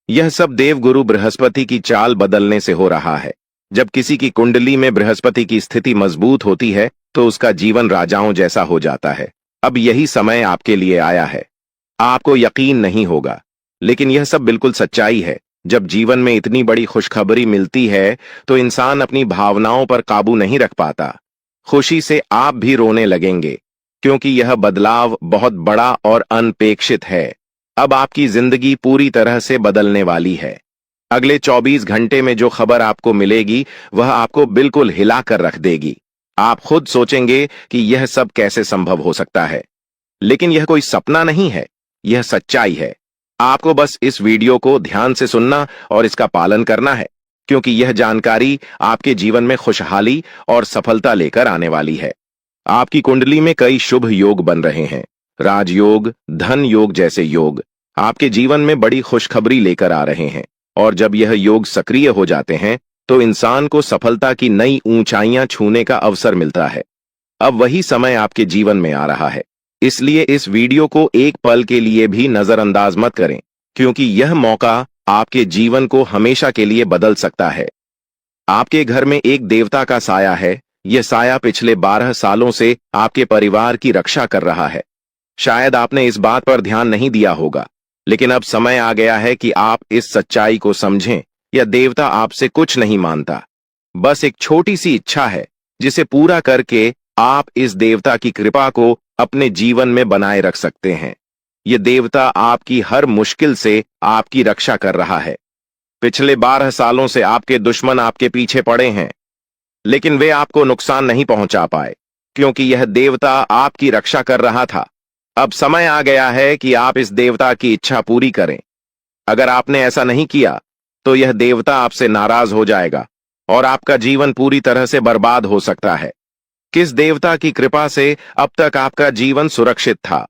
यह सब देवगुरु बृहस्पति की चाल बदलने से हो रहा है। जब किसी की कुंडली में बृहस्पति की स्थिति मजबूत होती है तो उसका जीवन राजाओं जैसा हो जाता है। अब यही समय आपके लिए आया है। आपको यकीन नहीं होगा, लेकिन यह सब बिल्कुल सच्चाई है। जब जीवन में इतनी बड़ी खुशखबरी मिलती है तो इंसान अपनी भावनाओं पर काबू नहीं रख पाता। खुशी से आप भी रोने लगेंगे, क्योंकि यह बदलाव बहुत बड़ा और अनपेक्षित है। अब आपकी जिंदगी पूरी तरह से बदलने वाली है। अगले 24 घंटे में जो खबर आपको मिलेगी वह आपको बिल्कुल हिला कर रख देगी। आप खुद सोचेंगे कि यह सब कैसे संभव हो सकता है, लेकिन यह कोई सपना नहीं है, यह सच्चाई है। आपको बस इस वीडियो को ध्यान से सुनना और इसका पालन करना है, क्योंकि यह जानकारी आपके जीवन में खुशहाली और सफलता लेकर आने वाली है। आपकी कुंडली में कई शुभ योग बन रहे हैं। राजयोग, धन योग जैसे योग आपके जीवन में बड़ी खुशखबरी लेकर आ रहे हैं, और जब यह योग सक्रिय हो जाते हैं तो इंसान को सफलता की नई ऊंचाइयां छूने का अवसर मिलता है। अब वही समय आपके जीवन में आ रहा है, इसलिए इस वीडियो को एक पल के लिए भी नजरअंदाज मत करें, क्योंकि यह मौका आपके जीवन को हमेशा के लिए बदल सकता है। आपके घर में एक देवता का साया है। यह साया पिछले 12 सालों से आपके परिवार की रक्षा कर रहा है। शायद आपने इस बात पर ध्यान नहीं दिया होगा, लेकिन अब समय आ गया है कि आप इस सच्चाई को समझें। यह देवता आपसे कुछ नहीं मांगता, बस एक छोटी सी इच्छा है, जिसे पूरा करके आप इस देवता की कृपा को अपने जीवन में बनाए रख सकते हैं। यह देवता आपकी हर मुश्किल से आपकी रक्षा कर रहा है। पिछले 12 सालों से आपके दुश्मन आपके पीछे पड़े हैं, लेकिन वे आपको नुकसान नहीं पहुंचा पाए, क्योंकि यह देवता आपकी रक्षा कर रहा था। अब समय आ गया है कि आप इस देवता की इच्छा पूरी करें। अगर आपने ऐसा नहीं किया तो यह देवता आपसे नाराज हो जाएगा और आपका जीवन पूरी तरह से बर्बाद हो सकता है। किस देवता की कृपा से अब तक आपका जीवन सुरक्षित था?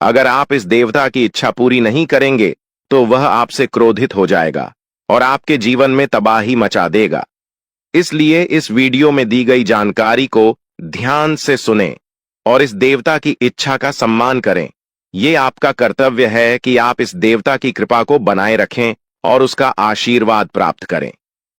अगर आप इस देवता की इच्छा पूरी नहीं करेंगे तो वह आपसे क्रोधित हो जाएगा और आपके जीवन में तबाही मचा देगा। इसलिए इस वीडियो में दी गई जानकारी को ध्यान से सुनें और इस देवता की इच्छा का सम्मान करें। यह आपका कर्तव्य है कि आप इस देवता की कृपा को बनाए रखें और उसका आशीर्वाद प्राप्त करें।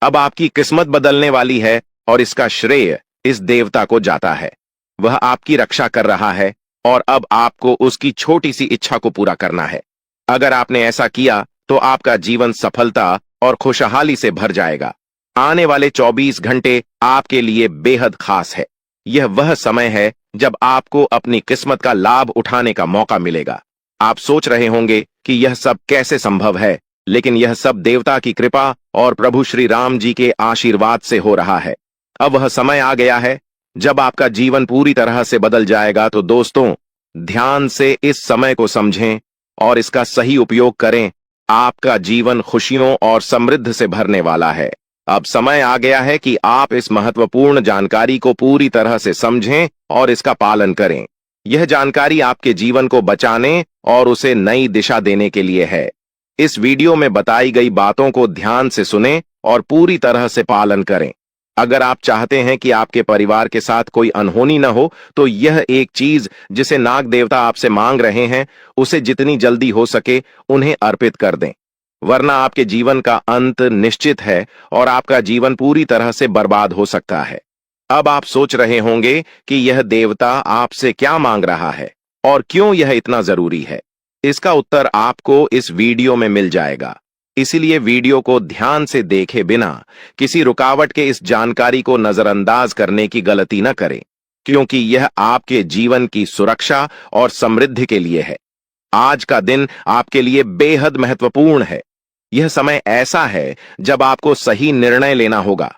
अब आपकी किस्मत बदलने वाली है और इसका श्रेय इस देवता को जाता है। वह आपकी रक्षा कर रहा है और अब आपको उसकी छोटी सी इच्छा को पूरा करना है। अगर आपने ऐसा किया तो आपका जीवन सफलता और खुशहाली से भर जाएगा। आने वाले 24 घंटे आपके लिए बेहद खास है। यह वह समय है जब आपको अपनी किस्मत का लाभ उठाने का मौका मिलेगा। आप सोच रहे होंगे कि यह सब कैसे संभव है, लेकिन यह सब देवता की कृपा और प्रभु श्री राम जी के आशीर्वाद से हो रहा है। अब वह समय आ गया है जब आपका जीवन पूरी तरह से बदल जाएगा। तो दोस्तों, ध्यान से इस समय को समझें और इसका सही उपयोग करें। आपका जीवन खुशियों और समृद्धि से भरने वाला है। अब समय आ गया है कि आप इस महत्वपूर्ण जानकारी को पूरी तरह से समझें और इसका पालन करें। यह जानकारी आपके जीवन को बचाने और उसे नई दिशा देने के लिए है। इस वीडियो में बताई गई बातों को ध्यान से सुनें और पूरी तरह से पालन करें। अगर आप चाहते हैं कि आपके परिवार के साथ कोई अनहोनी न हो, तो यह एक चीज जिसे नाग देवता आपसे मांग रहे हैं, उसे जितनी जल्दी हो सके उन्हें अर्पित कर दें, वरना आपके जीवन का अंत निश्चित है और आपका जीवन पूरी तरह से बर्बाद हो सकता है। अब आप सोच रहे होंगे कि यह देवता आपसे क्या मांग रहा है और क्यों यह इतना जरूरी है। इसका उत्तर आपको इस वीडियो में मिल जाएगा, इसीलिए वीडियो को ध्यान से देखे बिना किसी रुकावट के इस जानकारी को नजरअंदाज करने की गलती न करें, क्योंकि यह आपके जीवन की सुरक्षा और समृद्धि के लिए है। आज का दिन आपके लिए बेहद महत्वपूर्ण है। यह समय ऐसा है जब आपको सही निर्णय लेना होगा।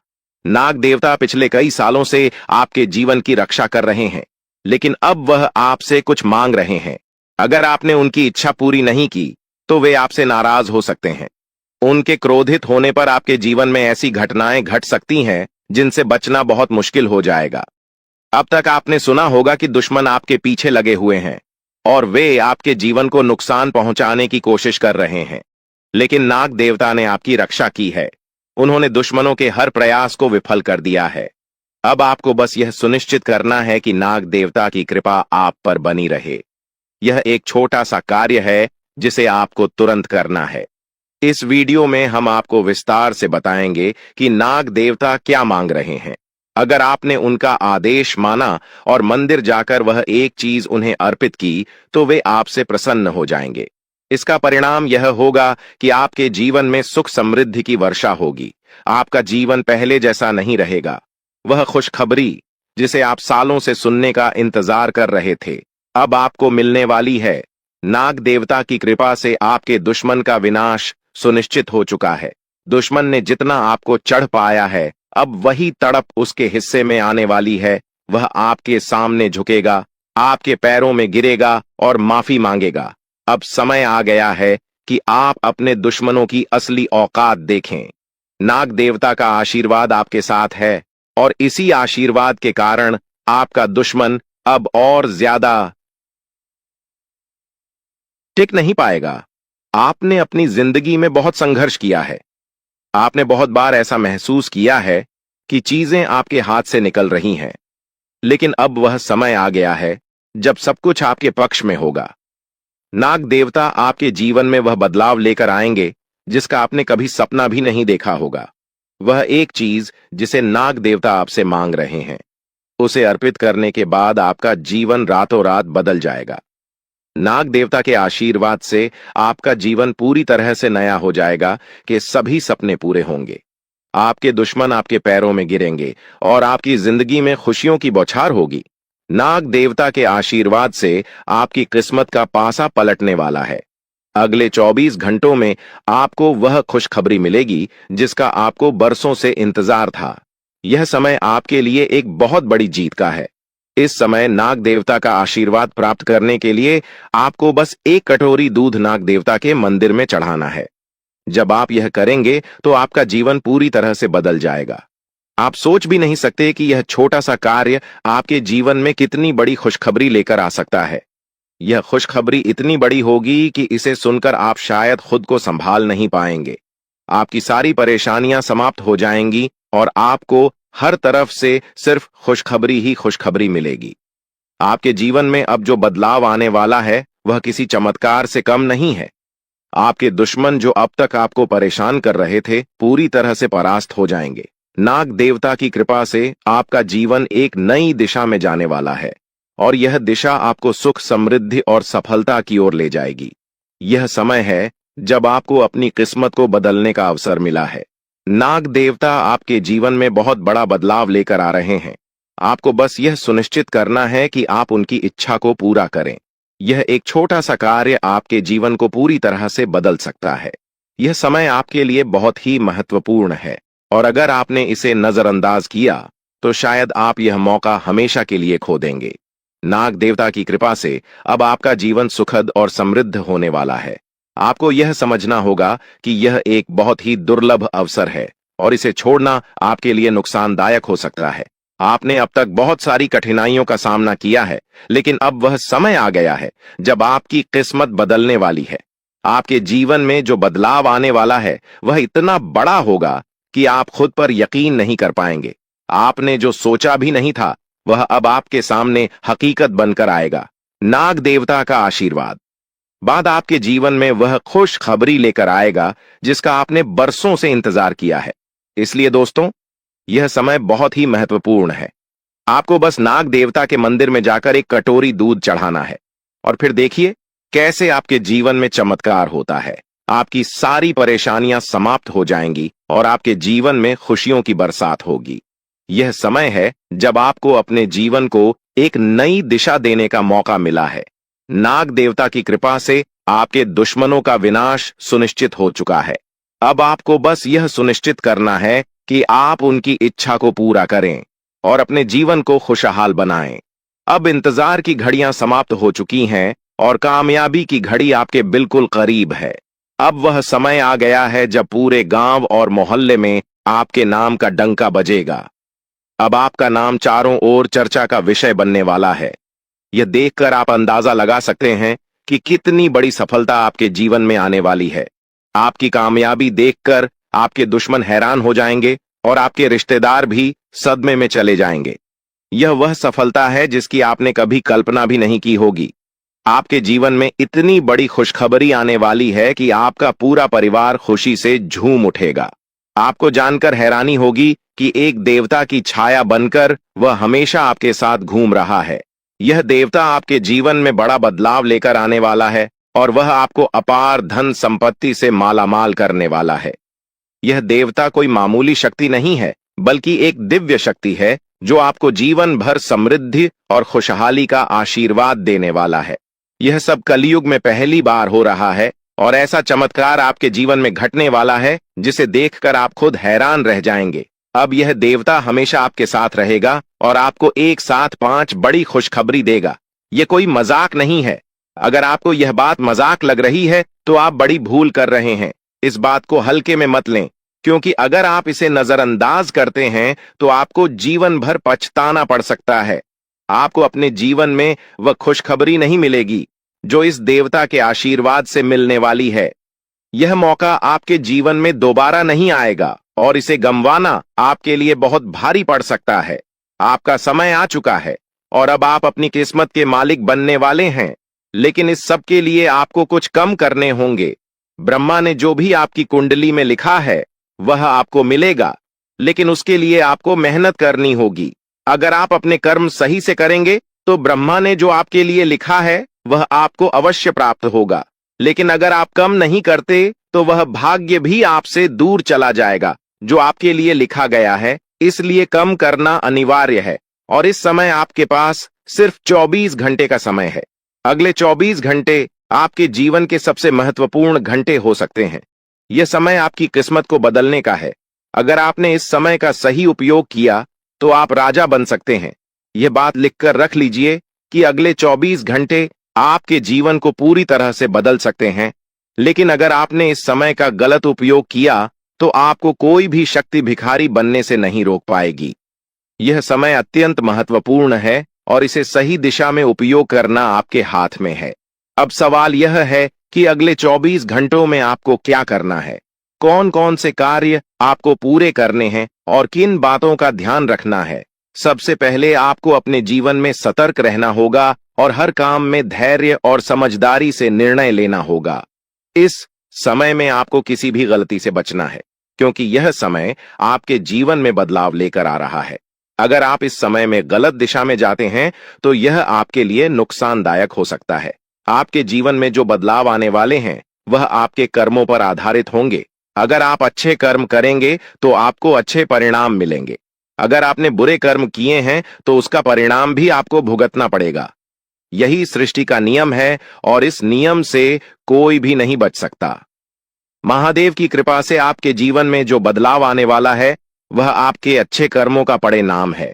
नाग देवता पिछले कई सालों से आपके जीवन की रक्षा कर रहे हैं, लेकिन अब वह आपसे कुछ मांग रहे हैं। अगर आपने उनकी इच्छा पूरी नहीं की तो वे आपसे नाराज हो सकते हैं। उनके क्रोधित होने पर आपके जीवन में ऐसी घटनाएं घट सकती हैं जिनसे बचना बहुत मुश्किल हो जाएगा। अब तक आपने सुना होगा कि दुश्मन आपके पीछे लगे हुए हैं और वे आपके जीवन को नुकसान पहुंचाने की कोशिश कर रहे हैं। लेकिन नाग देवता ने आपकी रक्षा की है। उन्होंने दुश्मनों के हर प्रयास को विफल कर दिया है। अब आपको बस यह सुनिश्चित करना है कि नाग देवता की कृपा आप पर बनी रहे। यह एक छोटा सा कार्य है जिसे आपको तुरंत करना है। इस वीडियो में हम आपको विस्तार से बताएंगे कि नाग देवता क्या मांग रहे हैं। अगर आपने उनका आदेश माना और मंदिर जाकर वह एक चीज उन्हें अर्पित की तो वे आपसे प्रसन्न हो जाएंगे। इसका परिणाम यह होगा कि आपके जीवन में सुख समृद्धि की वर्षा होगी। आपका जीवन पहले जैसा नहीं रहेगा। वह खुशखबरी जिसे आप सालों से सुनने का इंतजार कर रहे थे अब आपको मिलने वाली है। नाग देवता की कृपा से आपके दुश्मन का विनाश सुनिश्चित हो चुका है। दुश्मन ने जितना आपको चढ़ पाया है अब वही तड़प उसके हिस्से में आने वाली है। वह आपके सामने झुकेगा, आपके पैरों में गिरेगा और माफी मांगेगा। अब समय आ गया है कि आप अपने दुश्मनों की असली औकात देखें। नाग देवता का आशीर्वाद आपके साथ है और इसी आशीर्वाद के कारण आपका दुश्मन अब और ज्यादा टिक नहीं पाएगा। आपने अपनी जिंदगी में बहुत संघर्ष किया है। आपने बहुत बार ऐसा महसूस किया है कि चीजें आपके हाथ से निकल रही हैं। लेकिन अब वह समय आ गया है जब सब कुछ आपके पक्ष में होगा। नाग देवता आपके जीवन में वह बदलाव लेकर आएंगे जिसका आपने कभी सपना भी नहीं देखा होगा। वह एक चीज जिसे नाग देवता आपसे मांग रहे हैं, उसे अर्पित करने के बाद आपका जीवन रातों रात बदल जाएगा। नाग देवता के आशीर्वाद से आपका जीवन पूरी तरह से नया हो जाएगा कि सभी सपने पूरे होंगे। आपके दुश्मन आपके पैरों में गिरेंगे और आपकी जिंदगी में खुशियों की बौछार होगी। नाग देवता के आशीर्वाद से आपकी किस्मत का पासा पलटने वाला है। अगले 24 घंटों में आपको वह खुशखबरी मिलेगी जिसका आपको बरसों से इंतजार था। यह समय आपके लिए एक बहुत बड़ी जीत का है। इस समय नाग देवता का आशीर्वाद प्राप्त करने के लिए आपको बस एक कटोरी दूध नाग देवता के मंदिर में चढ़ाना है। जब आप यह करेंगे तो आपका जीवन पूरी तरह से बदल जाएगा। आप सोच भी नहीं सकते कि यह छोटा सा कार्य आपके जीवन में कितनी बड़ी खुशखबरी लेकर आ सकता है। यह खुशखबरी इतनी बड़ी होगी कि इसे सुनकर आप शायद खुद को संभाल नहीं पाएंगे। आपकी सारी परेशानियां समाप्त हो जाएंगी और आपको हर तरफ से सिर्फ खुशखबरी ही खुशखबरी मिलेगी। आपके जीवन में अब जो बदलाव आने वाला है वह किसी चमत्कार से कम नहीं है। आपके दुश्मन जो अब तक आपको परेशान कर रहे थे पूरी तरह से परास्त हो जाएंगे। नाग देवता की कृपा से आपका जीवन एक नई दिशा में जाने वाला है और यह दिशा आपको सुख समृद्धि और सफलता की ओर ले जाएगी। यह समय है जब आपको अपनी किस्मत को बदलने का अवसर मिला है। नाग देवता आपके जीवन में बहुत बड़ा बदलाव लेकर आ रहे हैं। आपको बस यह सुनिश्चित करना है कि आप उनकी इच्छा को पूरा करें। यह एक छोटा सा कार्य आपके जीवन को पूरी तरह से बदल सकता है। यह समय आपके लिए बहुत ही महत्वपूर्ण है और अगर आपने इसे नजरअंदाज किया तो शायद आप यह मौका हमेशा के लिए खो देंगे। नाग देवता की कृपा से अब आपका जीवन सुखद और समृद्ध होने वाला है। आपको यह समझना होगा कि यह एक बहुत ही दुर्लभ अवसर है और इसे छोड़ना आपके लिए नुकसानदायक हो सकता है। आपने अब तक बहुत सारी कठिनाइयों का सामना किया है, लेकिन अब वह समय आ गया है जब आपकी किस्मत बदलने वाली है। आपके जीवन में जो बदलाव आने वाला है वह इतना बड़ा होगा कि आप खुद पर यकीन नहीं कर पाएंगे। आपने जो सोचा भी नहीं था वह अब आपके सामने हकीकत बनकर आएगा। नाग देवता का आशीर्वाद बाद आपके जीवन में वह खुश खबरी लेकर आएगा जिसका आपने बरसों से इंतजार किया है। इसलिए दोस्तों, यह समय बहुत ही महत्वपूर्ण है। आपको बस नाग देवता के मंदिर में जाकर एक कटोरी दूध चढ़ाना है और फिर देखिए कैसे आपके जीवन में चमत्कार होता है। आपकी सारी परेशानियां समाप्त हो जाएंगी और आपके जीवन में खुशियों की बरसात होगी। यह समय है जब आपको अपने जीवन को एक नई दिशा देने का मौका मिला है। नाग देवता की कृपा से आपके दुश्मनों का विनाश सुनिश्चित हो चुका है। अब आपको बस यह सुनिश्चित करना है कि आप उनकी इच्छा को पूरा करें और अपने जीवन को खुशहाल बनाएं। अब इंतजार की घड़ियां समाप्त हो चुकी हैं और कामयाबी की घड़ी आपके बिल्कुल करीब है। अब वह समय आ गया है जब पूरे गांव और मोहल्ले में आपके नाम का डंका बजेगा। अब आपका नाम चारों ओर चर्चा का विषय बनने वाला है। यह देखकर आप अंदाजा लगा सकते हैं कि कितनी बड़ी सफलता आपके जीवन में आने वाली है। आपकी कामयाबी देखकर आपके दुश्मन हैरान हो जाएंगे और आपके रिश्तेदार भी सदमे में चले जाएंगे। यह वह सफलता है जिसकी आपने कभी कल्पना भी नहीं की होगी। आपके जीवन में इतनी बड़ी खुशखबरी आने वाली है कि आपका पूरा परिवार खुशी से झूम उठेगा। आपको जानकर हैरानी होगी कि एक देवता की छाया बनकर वह हमेशा आपके साथ घूम रहा है। यह देवता आपके जीवन में बड़ा बदलाव लेकर आने वाला है और वह आपको अपार धन संपत्ति से मालामाल करने वाला है। यह देवता कोई मामूली शक्ति नहीं है, बल्कि एक दिव्य शक्ति है जो आपको जीवन भर समृद्धि और खुशहाली का आशीर्वाद देने वाला है। यह सब कलयुग में पहली बार हो रहा है और ऐसा चमत्कार आपके जीवन में घटने वाला है जिसे देखकर आप खुद हैरान रह जाएंगे। अब यह देवता हमेशा आपके साथ रहेगा और आपको एक साथ 5 बड़ी खुशखबरी देगा। यह कोई मजाक नहीं है। अगर आपको यह बात मजाक लग रही है तो आप बड़ी भूल कर रहे हैं। इस बात को हल्के में मत लें, क्योंकि अगर आप इसे नजरअंदाज करते हैं तो आपको जीवन भर पछताना पड़ सकता है। आपको अपने जीवन में वह खुशखबरी नहीं मिलेगी जो इस देवता के आशीर्वाद से मिलने वाली है। यह मौका आपके जीवन में दोबारा नहीं आएगा और इसे गंवाना आपके लिए बहुत भारी पड़ सकता है। आपका समय आ चुका है और अब आप अपनी किस्मत के मालिक बनने वाले हैं, लेकिन इस सब के लिए आपको कुछ कम करने होंगे। ब्रह्मा ने जो भी आपकी कुंडली में लिखा है वह आपको मिलेगा, लेकिन उसके लिए आपको मेहनत करनी होगी। अगर आप अपने कर्म सही से करेंगे तो ब्रह्मा ने जो आपके लिए लिखा है वह आपको अवश्य प्राप्त होगा, लेकिन अगर आप कम नहीं करते तो वह भाग्य भी आपसे दूर चला जाएगा जो आपके लिए लिखा गया है। इसलिए कम करना अनिवार्य है और इस समय आपके पास सिर्फ 24 घंटे का समय है। अगले 24 घंटे आपके जीवन के सबसे महत्वपूर्ण घंटे हो सकते हैं। यह समय आपकी किस्मत को बदलने का है। अगर आपने इस समय का सही उपयोग किया तो आप राजा बन सकते हैं। यह बात लिखकर रख लीजिए कि अगले 24 घंटे आपके जीवन को पूरी तरह से बदल सकते हैं, लेकिन अगर आपने इस समय का गलत उपयोग किया तो आपको कोई भी शक्ति भिखारी बनने से नहीं रोक पाएगी। यह समय अत्यंत महत्वपूर्ण है और इसे सही दिशा में उपयोग करना आपके हाथ में है। अब सवाल यह है कि अगले 24 घंटों में आपको क्या करना है, कौन कौन से कार्य आपको पूरे करने हैं और किन बातों का ध्यान रखना है। सबसे पहले आपको अपने जीवन में सतर्क रहना होगा और हर काम में धैर्य और समझदारी से निर्णय लेना होगा। इस समय में आपको किसी भी गलती से बचना है, क्योंकि यह समय आपके जीवन में बदलाव लेकर आ रहा है। अगर आप इस समय में गलत दिशा में जाते हैं तो यह आपके लिए नुकसानदायक हो सकता है। आपके जीवन में जो बदलाव आने वाले हैं वह आपके कर्मों पर आधारित होंगे। अगर आप अच्छे कर्म करेंगे तो आपको अच्छे परिणाम मिलेंगे। अगर आपने बुरे कर्म किए हैं तो उसका परिणाम भी आपको भुगतना पड़ेगा। यही सृष्टि का नियम है और इस नियम से कोई भी नहीं बच सकता। महादेव की कृपा से आपके जीवन में जो बदलाव आने वाला है वह आपके अच्छे कर्मों का परिणाम है।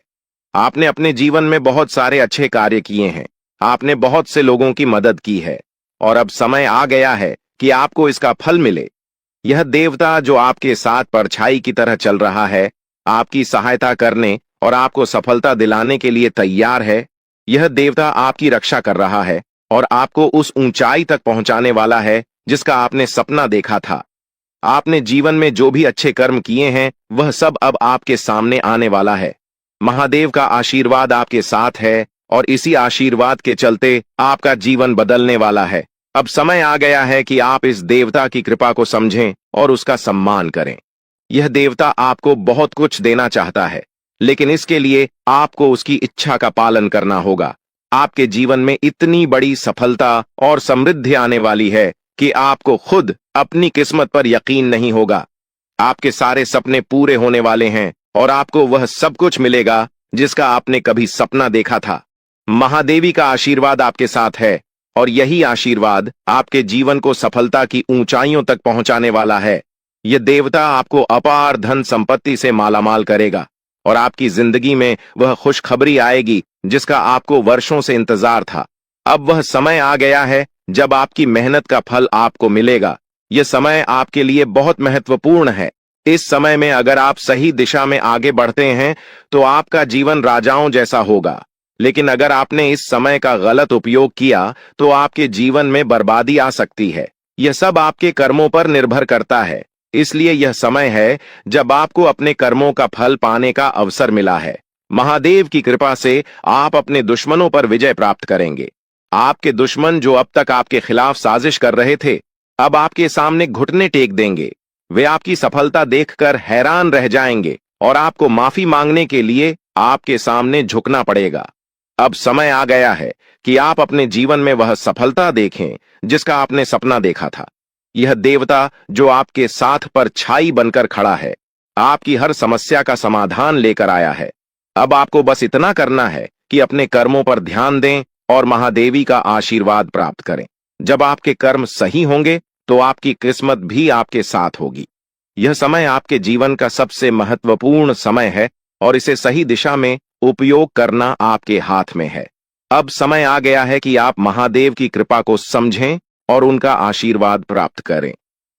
आपने अपने जीवन में बहुत सारे अच्छे कार्य किए हैं, आपने बहुत से लोगों की मदद की है और अब समय आ गया है कि आपको इसका फल मिले। यह देवता जो आपके साथ परछाई की तरह चल रहा है, आपकी सहायता करने और आपको सफलता दिलाने के लिए तैयार है। यह देवता आपकी रक्षा कर रहा है और आपको उस ऊंचाई तक पहुंचाने वाला है जिसका आपने सपना देखा था। आपने जीवन में जो भी अच्छे कर्म किए हैं वह सब अब आपके सामने आने वाला है। महादेव का आशीर्वाद आपके साथ है और इसी आशीर्वाद के चलते आपका जीवन बदलने वाला है। अब समय आ गया है कि आप इस देवता की कृपा को समझें और उसका सम्मान करें। यह देवता आपको बहुत कुछ देना चाहता है, लेकिन इसके लिए आपको उसकी इच्छा का पालन करना होगा। आपके जीवन में इतनी बड़ी सफलता और समृद्धि आने वाली है कि आपको खुद अपनी किस्मत पर यकीन नहीं होगा। आपके सारे सपने पूरे होने वाले हैं और आपको वह सब कुछ मिलेगा जिसका आपने कभी सपना देखा था। महादेवी का आशीर्वाद आपके साथ है और यही आशीर्वाद आपके जीवन को सफलता की ऊंचाइयों तक पहुंचाने वाला है। यह देवता आपको अपार धन संपत्ति से मालामाल करेगा और आपकी जिंदगी में वह खुशखबरी आएगी जिसका आपको वर्षों से इंतजार था। अब वह समय आ गया है जब आपकी मेहनत का फल आपको मिलेगा। यह समय आपके लिए बहुत महत्वपूर्ण है। इस समय में अगर आप सही दिशा में आगे बढ़ते हैं तो आपका जीवन राजाओं जैसा होगा। लेकिन अगर आपने इस समय का गलत उपयोग किया तो आपके जीवन में बर्बादी आ सकती है। यह सब आपके कर्मों पर निर्भर करता है। इसलिए यह समय है जब आपको अपने कर्मों का फल पाने का अवसर मिला है। महादेव की कृपा से आप अपने दुश्मनों पर विजय प्राप्त करेंगे। आपके दुश्मन जो अब तक आपके खिलाफ साजिश कर रहे थे, अब आपके सामने घुटने टेक देंगे। वे आपकी सफलता देखकर हैरान रह जाएंगे और आपको माफी मांगने के लिए आपके सामने झुकना पड़ेगा। अब समय आ गया है कि आप अपने जीवन में वह सफलता देखें जिसका आपने सपना देखा था। यह देवता जो आपके साथ पर छाई बनकर खड़ा है, आपकी हर समस्या का समाधान लेकर आया है। अब आपको बस इतना करना है कि अपने कर्मों पर ध्यान दें और महादेवी का आशीर्वाद प्राप्त करें। जब आपके कर्म सही होंगे तो आपकी किस्मत भी आपके साथ होगी। यह समय आपके जीवन का सबसे महत्वपूर्ण समय है और इसे सही दिशा में उपयोग करना आपके हाथ में है। अब समय आ गया है कि आप महादेव की कृपा को समझें और उनका आशीर्वाद प्राप्त करें।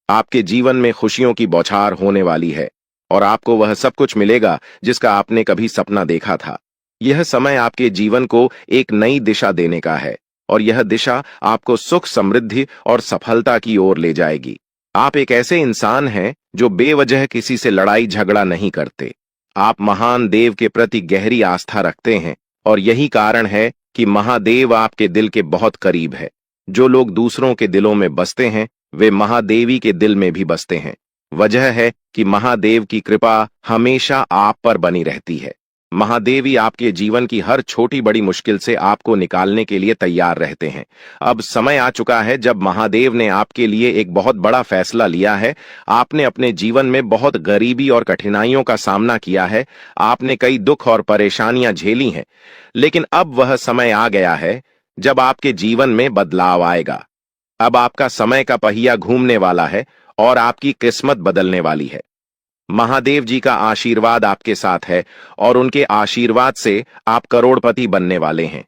आपके जीवन में खुशियों की बौछार होने वाली है और आपको वह सब कुछ मिलेगा जिसका आपने कभी सपना देखा था। यह समय आपके जीवन को एक नई दिशा देने का है और यह दिशा आपको सुख, समृद्धि और सफलता की ओर ले जाएगी। आप एक ऐसे इंसान हैं जो बेवजह किसी से लड़ाई झगड़ा नहीं करते। आप महान देव के प्रति गहरी आस्था रखते हैं और यही कारण है कि महादेव आपके दिल के बहुत करीब है। जो लोग दूसरों के दिलों में बसते हैं वे महादेवी के दिल में भी बसते हैं। वजह है कि महादेव की कृपा हमेशा आप पर बनी रहती है। महादेवी आपके जीवन की हर छोटी बड़ी मुश्किल से आपको निकालने के लिए तैयार रहते हैं। अब समय आ चुका है जब महादेव ने आपके लिए एक बहुत बड़ा फैसला लिया है। आपने अपने जीवन में बहुत गरीबी और कठिनाइयों का सामना किया है। आपने कई दुख और परेशानियां झेली हैं, लेकिन अब वह समय आ गया है जब आपके जीवन में बदलाव आएगा। अब आपका समय का पहिया घूमने वाला है और आपकी किस्मत बदलने वाली है। महादेव जी का आशीर्वाद आपके साथ है और उनके आशीर्वाद से आप करोड़पति बनने वाले हैं।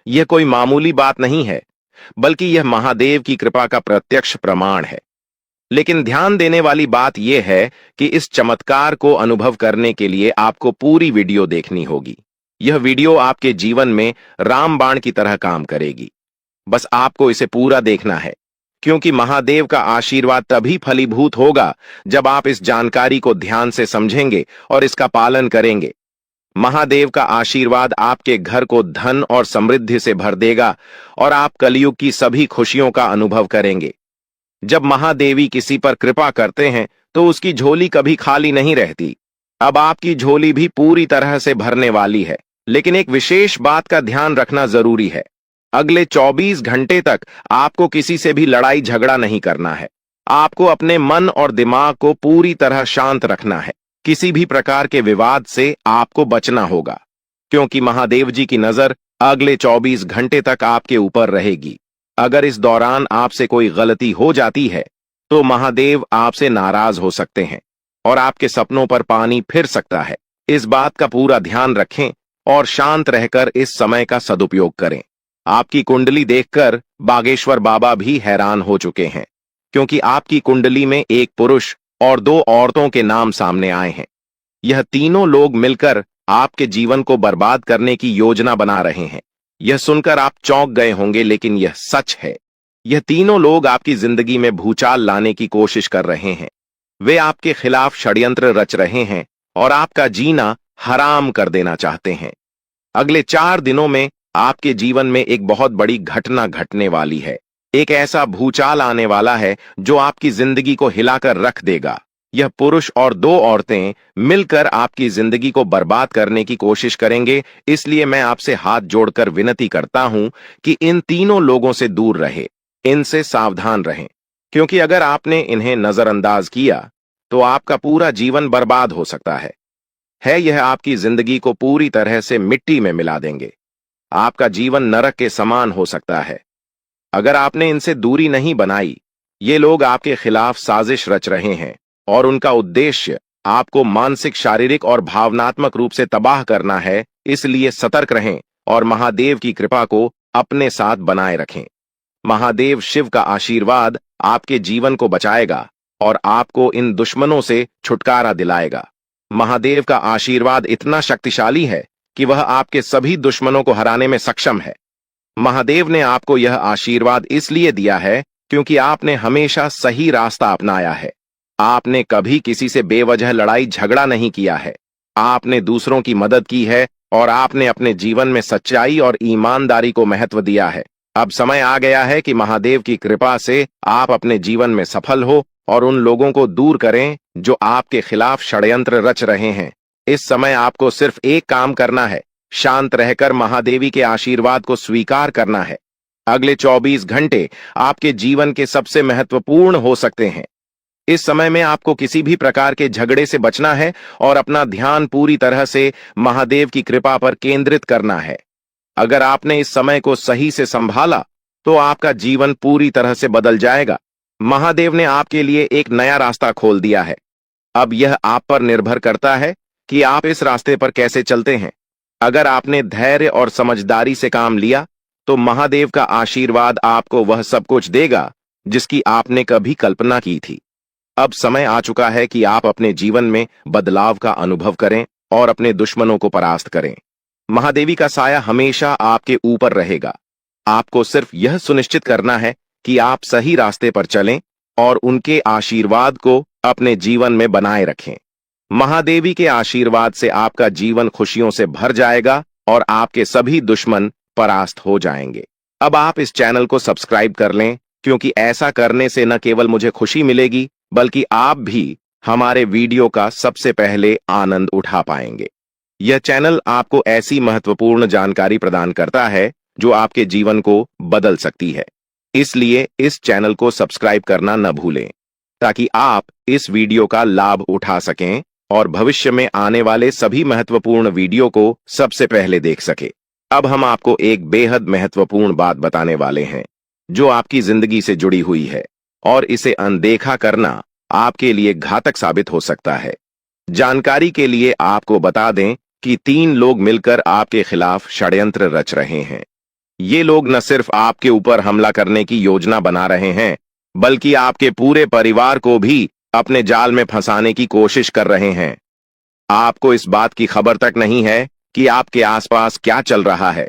यह कोई मामूली बात नहीं है, बल्कि यह महादेव की कृपा का प्रत्यक्ष प्रमाण है। लेकिन ध्यान देने वाली बात यह है कि इस चमत्कार को अनुभव करने के लिए आपको पूरी वीडियो देखनी होगी। यह वीडियो आपके जीवन में रामबाण की तरह काम करेगी। बस आपको इसे पूरा देखना है, क्योंकि महादेव का आशीर्वाद तभी फलीभूत होगा जब आप इस जानकारी को ध्यान से समझेंगे और इसका पालन करेंगे। महादेव का आशीर्वाद आपके घर को धन और समृद्धि से भर देगा और आप कलयुग की सभी खुशियों का अनुभव करेंगे। जब महादेवी किसी पर कृपा करते हैं तो उसकी झोली कभी खाली नहीं रहती। अब आपकी झोली भी पूरी तरह से भरने वाली है, लेकिन एक विशेष बात का ध्यान रखना जरूरी है। अगले 24 घंटे तक आपको किसी से भी लड़ाई झगड़ा नहीं करना है। आपको अपने मन और दिमाग को पूरी तरह शांत रखना है। किसी भी प्रकार के विवाद से आपको बचना होगा, क्योंकि महादेव जी की नजर अगले 24 घंटे तक आपके ऊपर रहेगी। अगर इस दौरान आपसे कोई गलती हो जाती है तो महादेव आपसे नाराज हो सकते हैं और आपके सपनों पर पानी फिर सकता है। इस बात का पूरा ध्यान रखें और शांत रहकर इस समय का सदुपयोग करें। आपकी कुंडली देखकर बागेश्वर बाबा भी हैरान हो चुके हैं, क्योंकि आपकी कुंडली में एक पुरुष और 2 औरतों के नाम सामने आए हैं। यह तीनों लोग मिलकर आपके जीवन को बर्बाद करने की योजना बना रहे हैं। यह सुनकर आप चौंक गए होंगे, लेकिन यह सच है। यह तीनों लोग आपकी जिंदगी में भूचाल लाने की कोशिश कर रहे हैं। वे आपके खिलाफ षड्यंत्र रच रहे हैं और आपका जीना हराम कर देना चाहते हैं। अगले 4 दिनों में आपके जीवन में एक बहुत बड़ी घटना घटने वाली है। एक ऐसा भूचाल आने वाला है जो आपकी जिंदगी को हिलाकर रख देगा। यह पुरुष और 2 औरतें मिलकर आपकी जिंदगी को बर्बाद करने की कोशिश करेंगे। इसलिए मैं आपसे हाथ जोड़कर विनती करता हूं कि इन तीनों लोगों से दूर रहे, इनसे सावधान रहें, क्योंकि अगर आपने इन्हें नजरअंदाज किया तो आपका पूरा जीवन बर्बाद हो सकता है। यह आपकी जिंदगी को पूरी तरह से मिट्टी में मिला देंगे। आपका जीवन नरक के समान हो सकता है। अगर आपने इनसे दूरी नहीं बनाई, ये लोग आपके खिलाफ साजिश रच रहे हैं और उनका उद्देश्य आपको मानसिक, शारीरिक और भावनात्मक रूप से तबाह करना है। इसलिए सतर्क रहें और महादेव की कृपा को अपने साथ बनाए रखें। महादेव शिव का आशीर्वाद आपके जीवन को बचाएगा और आपको इन दुश्मनों से छुटकारा दिलाएगा। महादेव का आशीर्वाद इतना शक्तिशाली है कि वह आपके सभी दुश्मनों को हराने में सक्षम है। महादेव ने आपको यह आशीर्वाद इसलिए दिया है क्योंकि आपने हमेशा सही रास्ता अपनाया है। आपने कभी किसी से बेवजह लड़ाई झगड़ा नहीं किया है। आपने दूसरों की मदद की है और आपने अपने जीवन में सच्चाई और ईमानदारी को महत्व दिया है। अब समय आ गया है कि महादेव की कृपा से आप अपने जीवन में सफल हो और उन लोगों को दूर करें जो आपके खिलाफ षड्यंत्र रच रहे हैं। इस समय आपको सिर्फ एक काम करना है, शांत रहकर महादेवी के आशीर्वाद को स्वीकार करना है। अगले 24 घंटे आपके जीवन के सबसे महत्वपूर्ण हो सकते हैं। इस समय में आपको किसी भी प्रकार के झगड़े से बचना है और अपना ध्यान पूरी तरह से महादेव की कृपा पर केंद्रित करना है। अगर आपने इस समय को सही से संभाला तो आपका जीवन पूरी तरह से बदल जाएगा। महादेव ने आपके लिए एक नया रास्ता खोल दिया है। अब यह आप पर निर्भर करता है कि आप इस रास्ते पर कैसे चलते हैं। अगर आपने धैर्य और समझदारी से काम लिया तो महादेव का आशीर्वाद आपको वह सब कुछ देगा जिसकी आपने कभी कल्पना की थी। अब समय आ चुका है कि आप अपने जीवन में बदलाव का अनुभव करें और अपने दुश्मनों को परास्त करें। महादेवी का साया हमेशा आपके ऊपर रहेगा। आपको सिर्फ यह सुनिश्चित करना है कि आप सही रास्ते पर चलें और उनके आशीर्वाद को अपने जीवन में बनाए रखें। महादेवी के आशीर्वाद से आपका जीवन खुशियों से भर जाएगा और आपके सभी दुश्मन परास्त हो जाएंगे। अब आप इस चैनल को सब्सक्राइब कर लें, क्योंकि ऐसा करने से न केवल मुझे खुशी मिलेगी बल्कि आप भी हमारे वीडियो का सबसे पहले आनंद उठा पाएंगे। यह चैनल आपको ऐसी महत्वपूर्ण जानकारी प्रदान करता है जो आपके जीवन को बदल सकती है। इसलिए इस चैनल को सब्सक्राइब करना न भूलें ताकि आप इस वीडियो का लाभ उठा सकें और भविष्य में आने वाले सभी महत्वपूर्ण वीडियो को सबसे पहले देख सके। अब हम आपको एक बेहद महत्वपूर्ण बात बताने वाले हैं जो आपकी जिंदगी से जुड़ी हुई है और इसे अनदेखा करना आपके लिए घातक साबित हो सकता है। जानकारी के लिए आपको बता दें कि 3 लोग मिलकर आपके खिलाफ षड्यंत्र रच रहे हैं। ये लोग न सिर्फ आपके ऊपर हमला करने की योजना बना रहे हैं बल्कि आपके पूरे परिवार को भी अपने जाल में फंसाने की कोशिश कर रहे हैं। आपको इस बात की खबर तक नहीं है कि आपके आसपास क्या चल रहा है।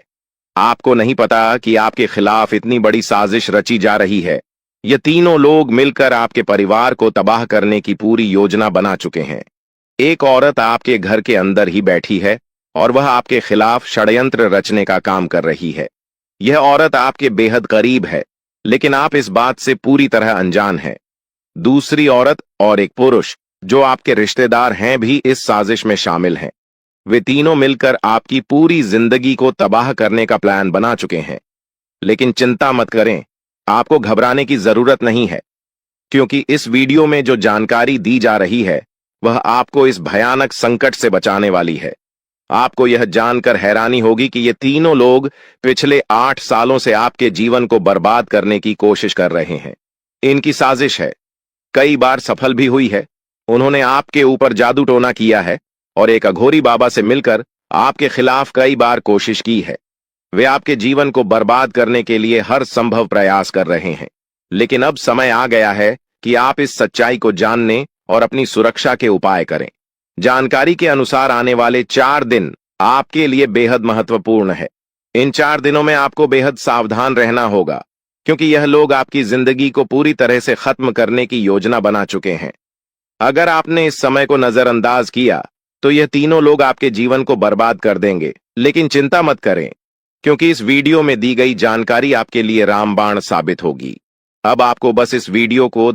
आपको नहीं पता कि आपके खिलाफ इतनी बड़ी साजिश रची जा रही है। ये तीनों लोग मिलकर आपके परिवार को तबाह करने की पूरी योजना बना चुके हैं। एक औरत आपके घर के अंदर ही बैठी है और वह आपके खिलाफ षड्यंत्र रचने का काम कर रही है। यह औरत आपके बेहद करीब है, लेकिन आप इस बात से पूरी तरह अनजान हैं। दूसरी औरत और एक पुरुष जो आपके रिश्तेदार हैं भी इस साजिश में शामिल हैं। वे तीनों मिलकर आपकी पूरी जिंदगी को तबाह करने का प्लान बना चुके हैं। लेकिन चिंता मत करें, आपको घबराने की जरूरत नहीं है, क्योंकि इस वीडियो में जो जानकारी दी जा रही है वह आपको इस भयानक संकट से बचाने वाली है। आपको यह जानकर हैरानी होगी कि ये तीनों लोग पिछले 8 सालों से आपके जीवन को बर्बाद करने की कोशिश कर रहे हैं। इनकी साजिश है, कई बार सफल भी हुई है। उन्होंने आपके ऊपर जादू टोना किया है और एक अघोरी बाबा से मिलकर आपके खिलाफ कई बार कोशिश की है। वे आपके जीवन को बर्बाद करने के लिए हर संभव प्रयास कर रहे हैं। लेकिन अब समय आ गया है कि आप इस सच्चाई को जानने और अपनी सुरक्षा के उपाय करें। जानकारी के अनुसार आने वाले 4 दिन आपके लिए बेहद महत्वपूर्ण है। इन 4 दिनों में आपको बेहद सावधान रहना होगा, क्योंकि यह लोग आपकी जिंदगी को पूरी तरह से खत्म करने की योजना बना चुके हैं। अगर आपने इस समय को नजरअंदाज किया तो यह तीनों लोग आपके जीवन को बर्बाद कर देंगे। लेकिन चिंता मत करें, क्योंकि इस वीडियो में दी गई जानकारी आपके लिए रामबाण साबित होगी। अब आपको बस इस वीडियो को